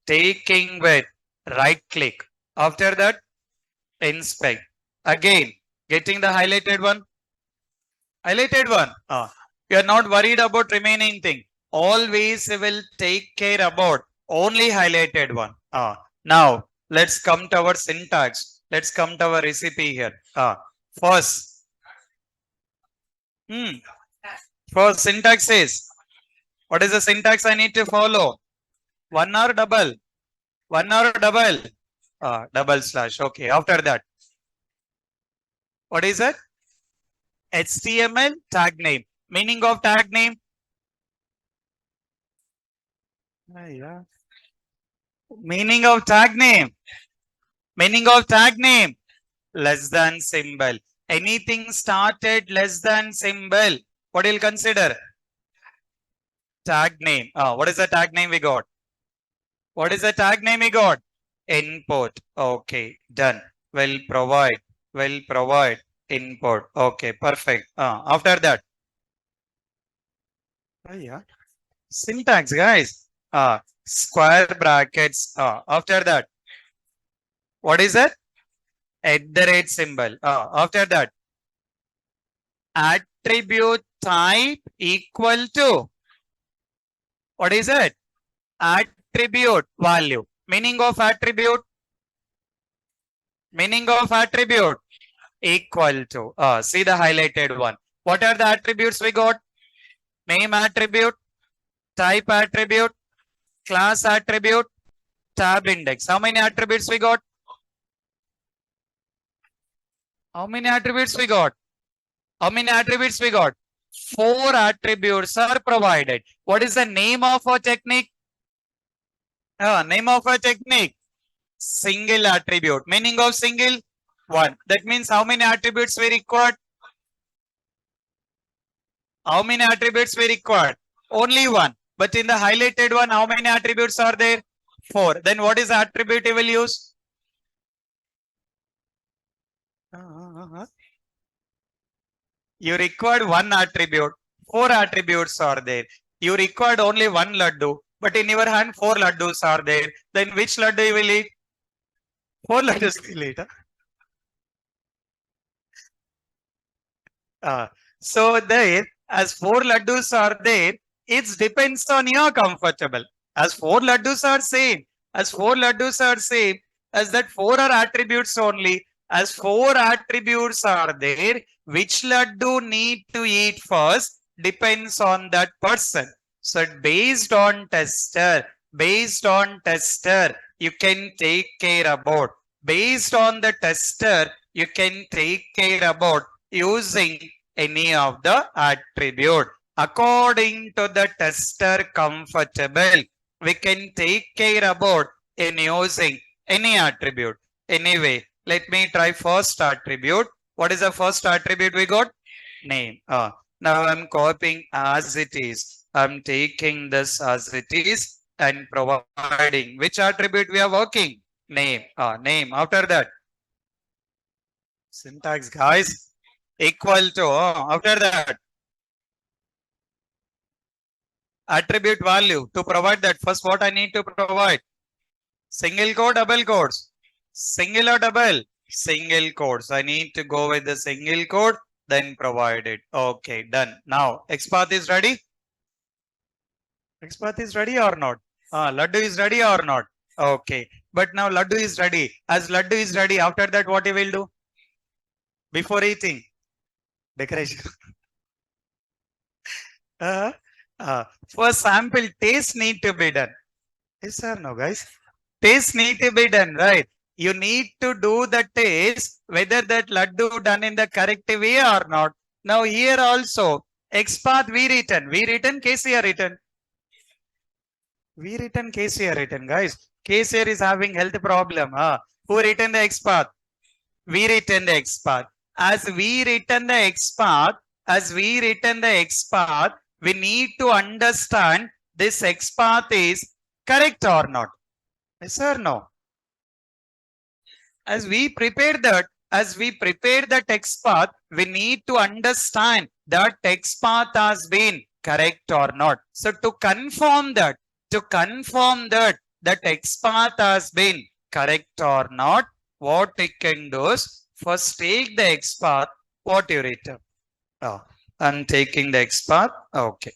taking with right click. After that, inspect. Again, getting the highlighted one. Highlighted one. You are not worried about remaining thing. Always will take care about only highlighted one. Now, let's come to our syntax. Let's come to our recipe here. First, first syntax is, what is the syntax I need to follow? One or double? One or double? Double slash. Okay. After that, what is it? HTML tag name. Meaning of tag name? Yeah. Meaning of tag name. Meaning of tag name. Less than symbol. Anything started less than symbol. What do you consider? Tag name. What is the tag name we got? What is the tag name we got? Input. Okay. Done. Will provide. Will provide input. Okay. Perfect. After that. Yeah. Syntax, guys. Square brackets. After that. What is it? @ symbol. After that. Attribute type equal to. What is it? Attribute value. Meaning of attribute. Meaning of attribute. Equal to. See the highlighted one. What are the attributes we got? Name attribute. Type attribute. Class attribute. Tab index. How many attributes we got? How many attributes we got? How many attributes we got? 4 attributes are provided. What is the name of a technique? Name of a technique. Single attribute. Meaning of single? 1. That means how many attributes we required? How many attributes we required? Only 1. But in the highlighted one, how many attributes are there? 4. Then what is the attribute you will use? You required 1 attribute. 4 attributes are there. You required only 1 laddu. But in your hand, 4 laddus are there. Then which laddu you will eat? 4 laddus will eat. So there, as 4 laddus are there, it depends on your comfortable. As 4 laddus are same, as 4 laddus are same, as that 4 are attributes only. As 4 attributes are there, which laddu need to eat first depends on that person. So based on tester, you can take care about. Based on the tester, you can take care about using any of the attribute. According to the tester comfortable, we can take care about in using any attribute. Anyway, let me try first attribute. What is the first attribute we got? Name. Now I'm copying as it is. I'm taking this as it is and providing. Which attribute we are working? Name. Name. After that. Syntax, guys. Equal to. After that. Attribute value. To provide that, first what I need to provide? Single quote, double quotes. Single or double? Single quotes. I need to go with the single quote, then provide it. Okay, done. Now, Xpath is ready? Xpath is ready or not? Laddu is ready or not? Okay. But now Laddu is ready. As Laddu is ready, after that what you will do? Before eating? Decoration. For sample, taste need to be done. Yes or no, guys? Taste need to be done, right? You need to do the taste, whether that laddu done in the correct way or not. Now here also, Xpath we written, KCR written. We written, KCR written, guys. KCR is having health problem. Who written the Xpath? We written the Xpath. As we written the Xpath, we need to understand this Xpath is correct or not. Yes or no? As we prepare that text path, we need to understand that text path has been correct or not. So to confirm that, that XPath has been correct or not, what we can do is first take the XPath, what you return. I'm taking the XPath. Okay.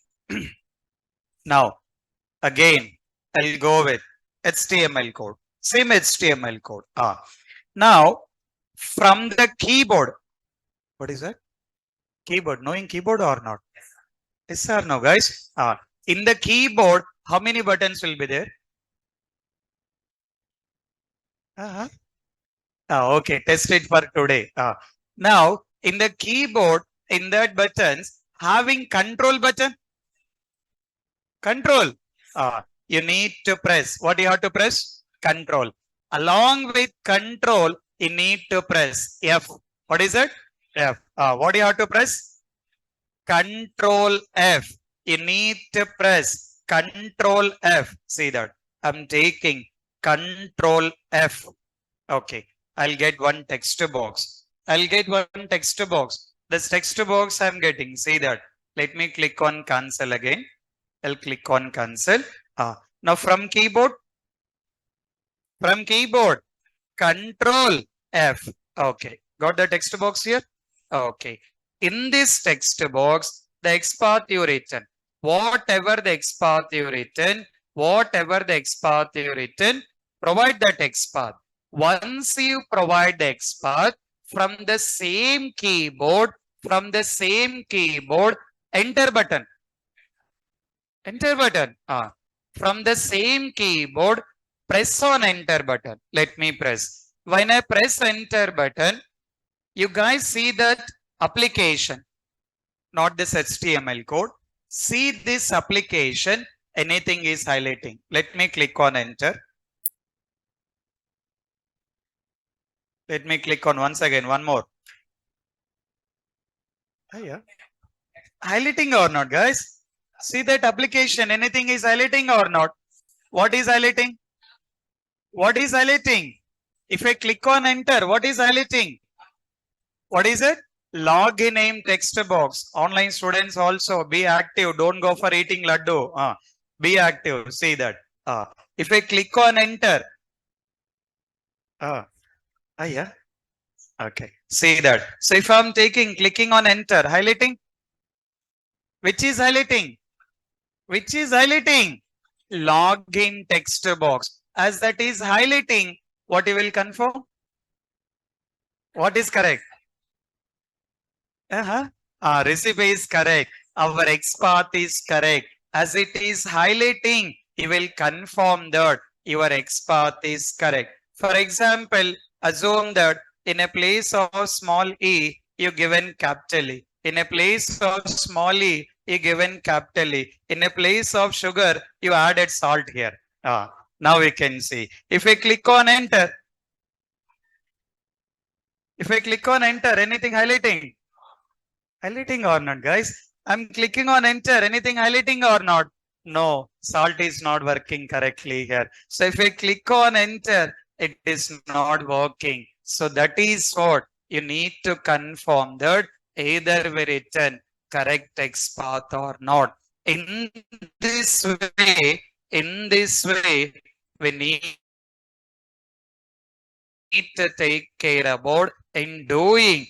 Now, again, I'll go with HTML code. Same HTML code. Now, from the keyboard, what is that? Keyboard. Knowing keyboard or not? Yes or no, guys? In the keyboard, how many buttons will be there? Uh-huh. Okay, test it for today. Now, in the keyboard, in that buttons, having control button, control. You need to press. What do you have to press? Control. Along with control, you need to press F. What is it? F. What do you have to press? Control F. You need to press Control F. See that? I'm taking Control F. Okay. I'll get one text box. I'll get one text box. This text box I'm getting. See that? Let me click on cancel again. I'll click on cancel. Now from keyboard, control F. Okay. Got the text box here? Okay. In this text box, the XPath you written, whatever the XPath you written, provide that XPath. Once you provide the XPath from the same keyboard, enter button. Enter button. From the same keyboard, press on enter button. Let me press. When I press enter button, you guys see that application, not this HTML code. See this application, anything is highlighting. Let me click on enter. Let me click on once again, one more. Yeah. Highlighting or not, guys? See that application, anything is highlighting or not? What is highlighting? What is highlighting? If I click on enter, what is highlighting? What is it? Login name text box. Online students also be active. Don't go for eating laddu. Be active. See that. If I click on enter. Yeah. Okay. See that. So if I'm clicking on enter, highlighting. Which is highlighting? Which is highlighting? Login text box. As that is highlighting, what you will confirm? What is correct? Recipe is correct. Our XPath is correct. As it is highlighting, you will confirm that your XPath is correct. For example, assume that in a place of small e, you given capital E. In a place of small e, you given capital E. In a place of sugar, you added salt here. Now we can see. If I click on enter, anything highlighting? Highlighting or not, guys? I'm clicking on enter. Anything highlighting or not? No, salt is not working correctly here. So if I click on enter, it is not working. So that is what you need to confirm that either we written correct text path or not. This way, in this way, we need to take care about in doing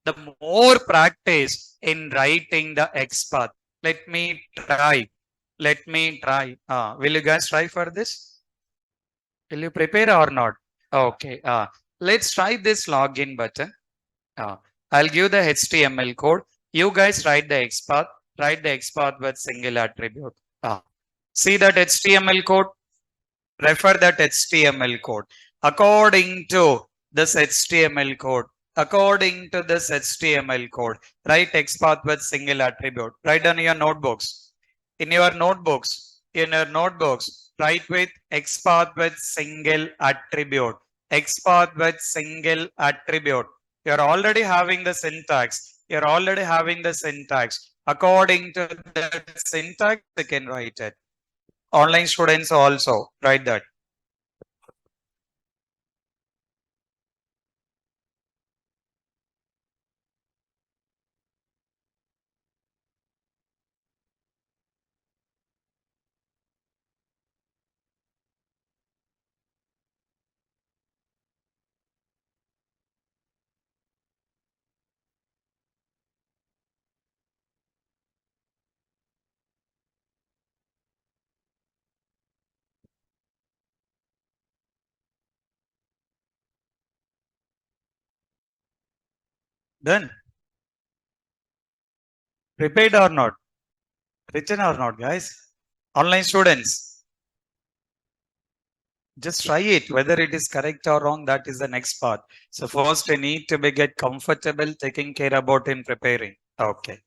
the more practice in writing the XPath. Let me try. Will you guys try for this? Will you prepare or not? Okay. Let's try this login button. I'll give the HTML code. You guys write the XPath. Write the XPath with single attribute. See that HTML code? Refer that HTML code. According to this HTML code, write XPath with single attribute. Write on your notebooks. In your notebooks, write with XPath with single attribute. XPath with single attribute. You're already having the syntax. According to the syntax, you can write it. Online students also write that. Done. Prepared or not? Written or not, guys? Online students, just try it. Whether it is correct or wrong, that is the next part. So first, you need to get comfortable taking care about in preparing. Okay.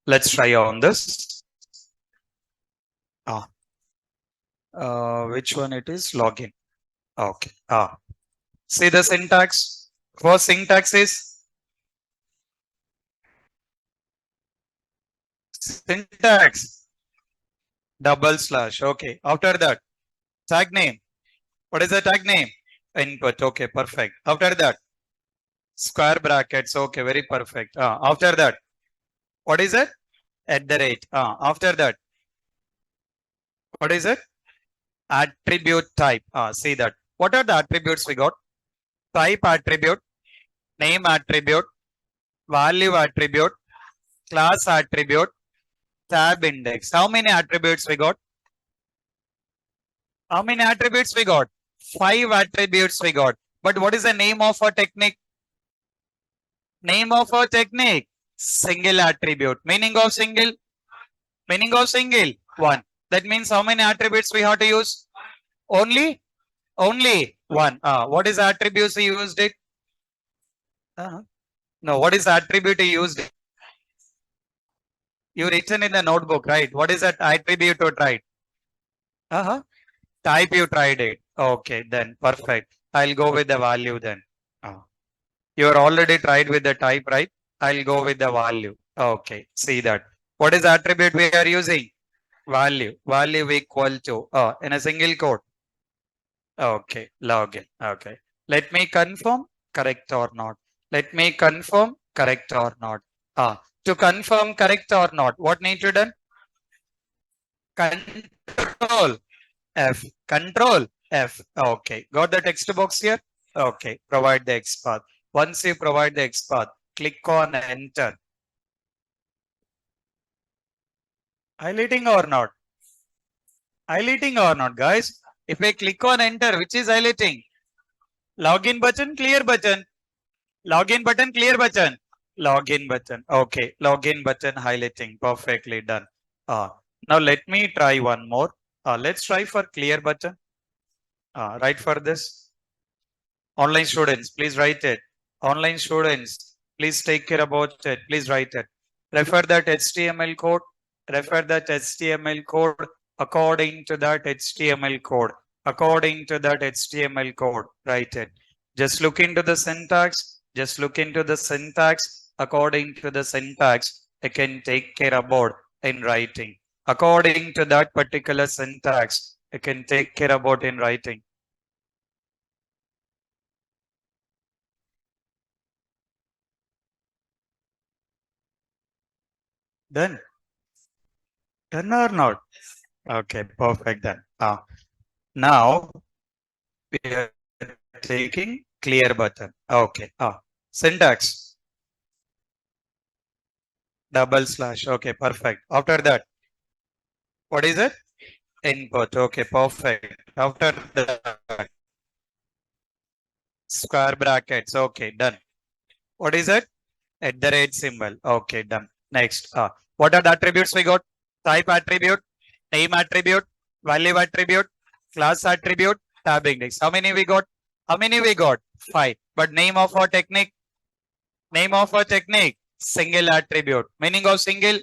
Let's try on this. Which one it is? Login. Okay. See the syntax. First syntax is syntax double slash. Okay. After that, tag name. What is the tag name? Input. Okay. Perfect. After that, square brackets. Okay. Very perfect. After that, what is it? At the rate. After that, what is it? Attribute type. See that. What are the attributes we got? Type attribute, name attribute, value attribute, class attribute, tab index. How many attributes we got? How many attributes we got? 5 attributes we got. But what is the name of a technique? Name of a technique? Single attribute. Meaning of single? Meaning of single? 1. That means how many attributes we have to use? Only 1. What is the attributes we used it? No, what is the attribute you used? You written in the notebook, right? What is that attribute you tried? Type you tried it. Okay, then perfect. I'll go with the value then. You are already tried with the type, right? I'll go with the value. Okay, see that. What is the attribute we are using? Value. Value equal to in a single quote. Okay, login. Okay. Let me confirm correct or not. Let me confirm correct or not. To confirm correct or not, what need to done? Control F. Control F. Okay. Got the text box here? Okay. Provide the Xpath. Once you provide the Xpath, click on enter. Highlighting or not? Highlighting or not, guys? If I click on enter, which is highlighting? Login button, clear button. Login button, clear button. Login button. Okay. Login button highlighting. Perfectly done. Now let me try one more. Let's try for clear button. Right for this. Online students, please write it. Online students, please take care about it. Please write it. Refer that HTML code. Refer that HTML code according to that HTML code. According to that HTML code, write it. Just look into the syntax. Just look into the syntax. According to the syntax, I can take care about in writing. According to that particular syntax, I can take care about in writing. Done. Done or not? Okay, perfect then. Now we are taking clear button. Okay. Syntax. Double slash. Okay, perfect. After that, what is it? Input. Okay, perfect. After that, square brackets. Okay, done. What is it? At the rate symbol. Okay, done. Next. What are the attributes we got? Type attribute, name attribute, value attribute, class attribute, tab index. How many we got? How many we got? 5. But name of our technique? Name of a technique? Single attribute. Meaning of single?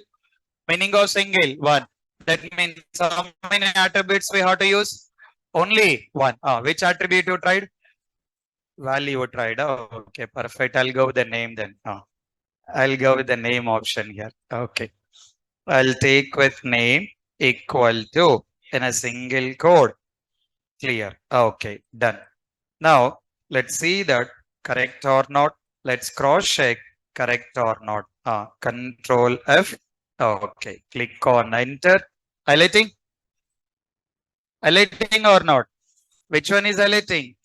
Meaning of single? 1. That means how many attributes we have to use? Only 1. Which attribute you tried? Value you tried. Okay, perfect. I'll go with the name then. I'll go with the name option here. Okay. I'll take with name equal to in a single code. Clear. Okay, done. Now, let's see that correct or not. Let's cross check correct or not. Control F. Okay, click on enter. Highlighting? Highlighting or not? Which one is highlighting?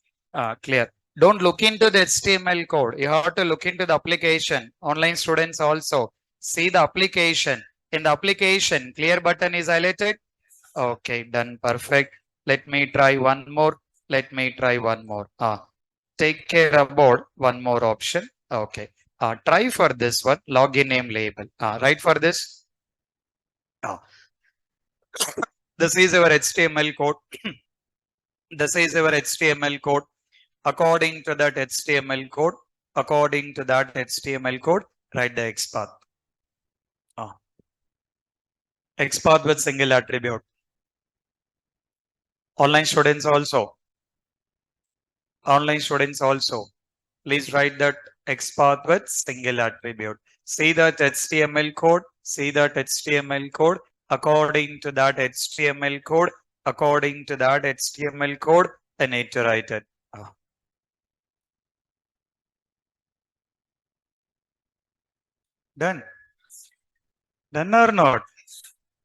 Clear. Don't look into the HTML code. You have to look into the application. Online students also see the application. In the application, clear button is highlighted. Okay, done. Perfect. Let me try one more. Let me try one more. Take care about one more option. Okay. Try for this one, login name label. Right for this. This is our HTML code. This is our HTML code. According to that HTML code, write the XPath. XPath with single attribute. Online students also. Please write that XPath with single attribute. See that HTML code. According to that HTML code, I need to write it. Done. Done or not?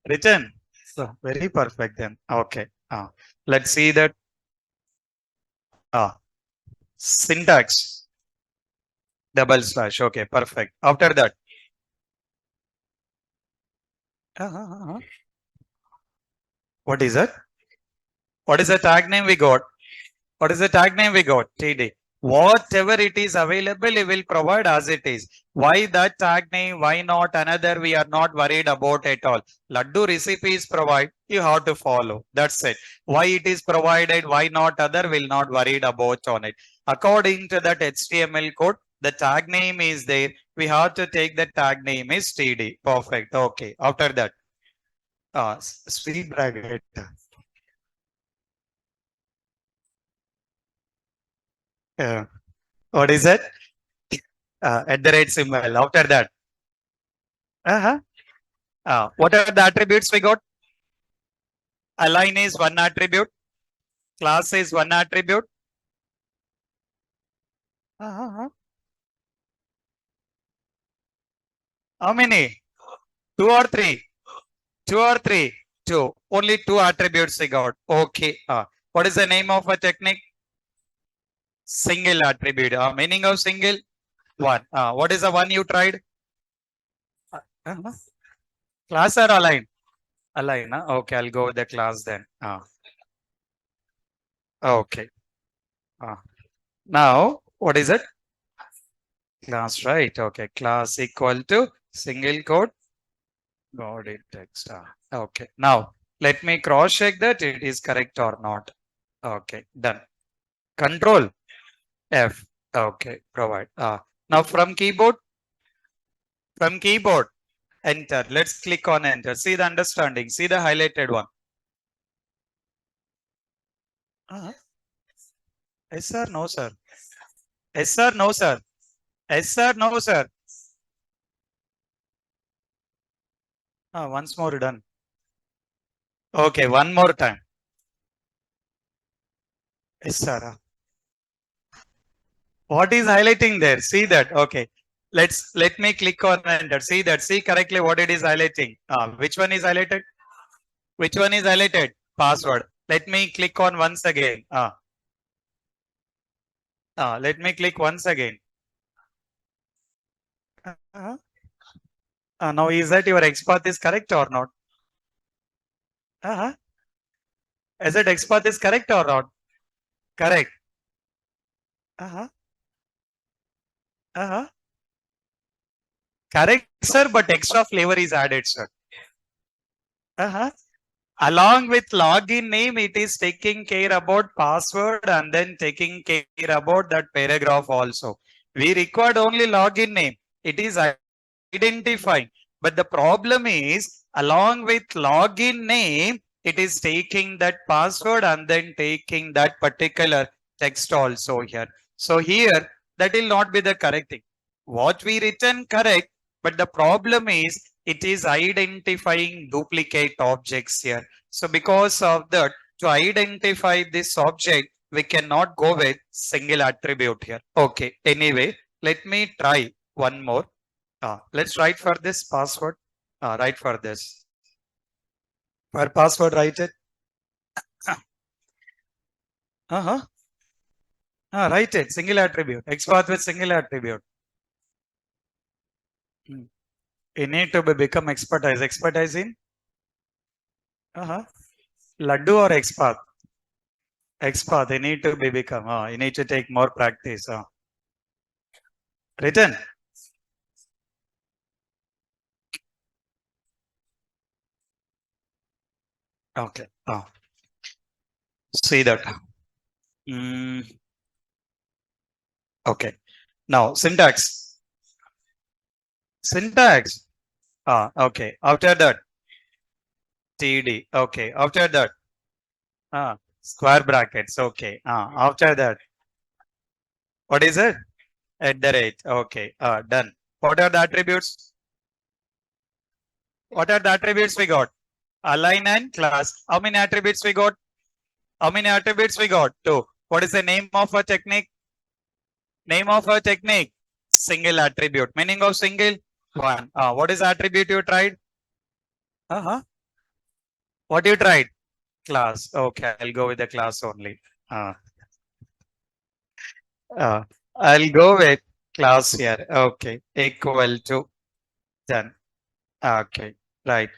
Written. So very perfect then. Okay. Let's see that. Syntax. Double slash. Okay, perfect. After that. What is it? What is the tag name we got? TD. Whatever it is available, it will provide as it is. Why that tag name? Why not another? We are not worried about at all. Laddu recipes provide, you have to follow. That's it. Why it is provided, why not other, will not worried about on it. According to that HTML code, the tag name is there. We have to take the tag name is TD. Perfect. Okay. After that, sweet bracket. What is it? At the rate symbol. After that, what are the attributes we got? Align is one attribute. Class is one attribute. How many? Two or three? Two. Only two attributes we got. Okay. What is the name of a technique? Single attribute. Meaning of single? One. What is the one you tried? Class or align? Align. Okay, I'll go with the class then. Okay. Now, what is it? Class, right? Okay. Class equal to single quote. Got it. Text. Okay. Now, let me cross check that it is correct or not. Okay. Done. Control F. Okay. Provide. Now from keyboard, enter. Let's click on enter. See the understanding. See the highlighted one. Yes, sir. No, sir. Yes, sir. No, sir. Yes, sir. No, sir. Once more done. Okay. One more time. Yes, sir. What is highlighting there? See that. Okay. Let me click on enter. See that. See correctly what it is highlighting. Which one is highlighted? Which one is highlighted? Password. Let me click on once again. Let me click once again. Now is that your XPath is correct or not? Is that XPath is correct or not? Correct. Correct, sir, but extra flavor is added, sir. Along with login name, it is taking care about password and then taking care about that paragraph also. We required only login name. It is identifying. But the problem is, along with login name, it is taking that password and then taking that particular text also here. So here, that will not be the correct thing. What we written correct, but the problem is, it is identifying duplicate objects here. So because of that, to identify this object, we cannot go with single attribute here. Okay, anyway, let me try one more. Let's write for this password. Write for this. For password, write it. Write it. Single attribute. XPath with single attribute. You need to become expertise. Expertise in? Laddu or XPath? XPath. You need to become. You need to take more practice. Written. Okay. See that. Mm, okay. Now syntax. Syntax. Okay. After that, TD. Okay. After that, square brackets. Okay. After that, what is it? At the rate. Okay. Done. What are the attributes? What are the attributes we got? Align and class. How many attributes we got? How many attributes we got? Two. What is the name of a technique? Name of a technique? Single attribute. Meaning of single? One. What is the attribute you tried? Uh-huh. What you tried? Class. Okay, I'll go with the class only. Uh, uh, I'll go with class here. Okay. Equal to done. Okay. Right.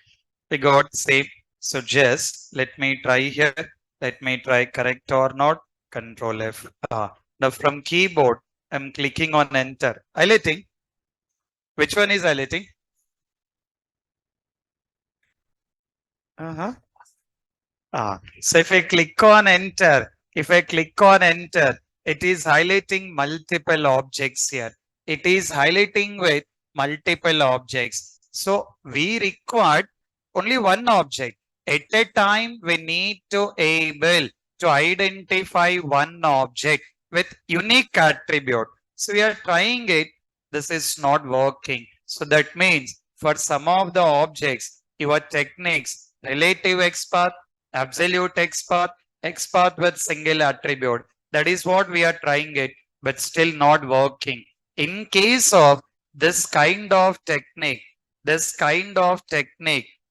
We got same. So just let me try here. Let me try correct or not. Control F. Now from keyboard, I'm clicking on enter. Highlighting. Which one is highlighting? Uh-huh. So if I click on enter, it is highlighting multiple objects here. It is highlighting with multiple objects. So we require only one object. At a time, we need to able to identify one object with unique attribute. So we are trying it. This is not working. So that means for some of the objects, your techniques, relative XPath, absolute XPath, XPath with single attribute. That is what we are trying it, but still not working. In case of this kind of technique,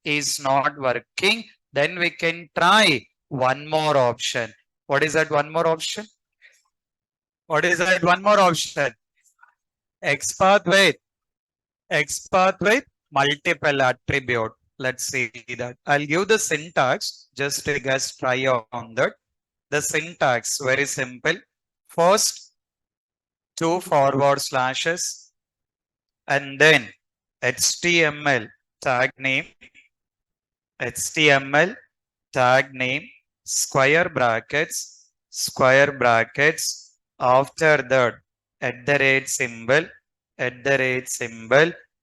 is not working, then we can try one more option. What is that one more option? What is that one more option? XPath with multiple attribute. Let's see that. I'll give the syntax. Just to guys try on that. The syntax very simple. First, two forward slashes, and then HTML tag name, HTML tag name, square brackets. After that, symbol,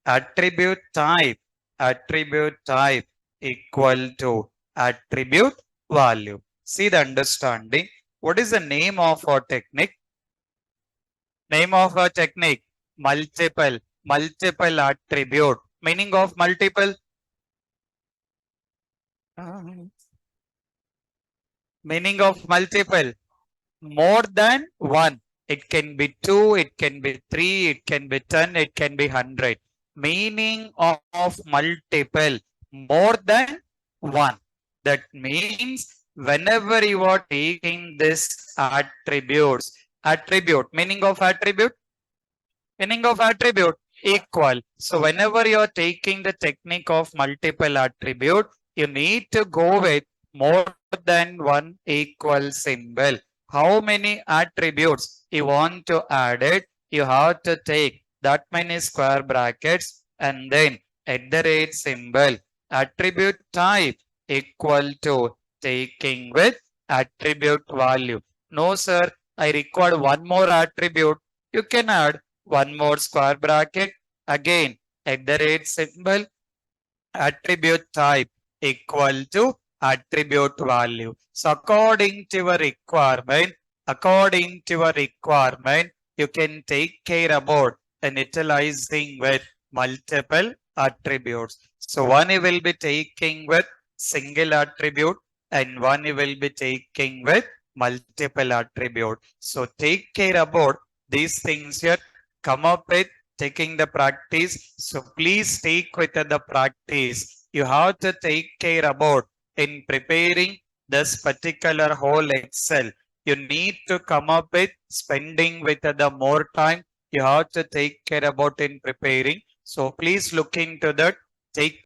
attribute type, equal to attribute value. See the understanding. What is the name of our technique? Name of a technique? Multiple attribute. Meaning of multiple? Meaning of multiple? More than one. It can be two, it can be three, it can be 10, it can be 100. Meaning of multiple, more than one. That means whenever you are taking this attribute, meaning of attribute, equal. So whenever you are taking the technique of multiple attribute, you need to go with more than one equal symbol. How many attributes you want to add it? You have to take that many square brackets and then symbol. Attribute type equal to taking with attribute value. No sir, I require one more attribute. You can add one more square bracket, again symbol, attribute type equal to attribute value. So according to your requirement, you can take care about initializing with multiple attributes. So one you will be taking with single attribute and one you will be taking with multiple attribute. So take care about these things here. Come up with taking the practice. So please take with the practice. You have to take care about in preparing this particular whole Excel. You need to come up with spending with the more time. You have to take care about in preparing. So please look into that. Take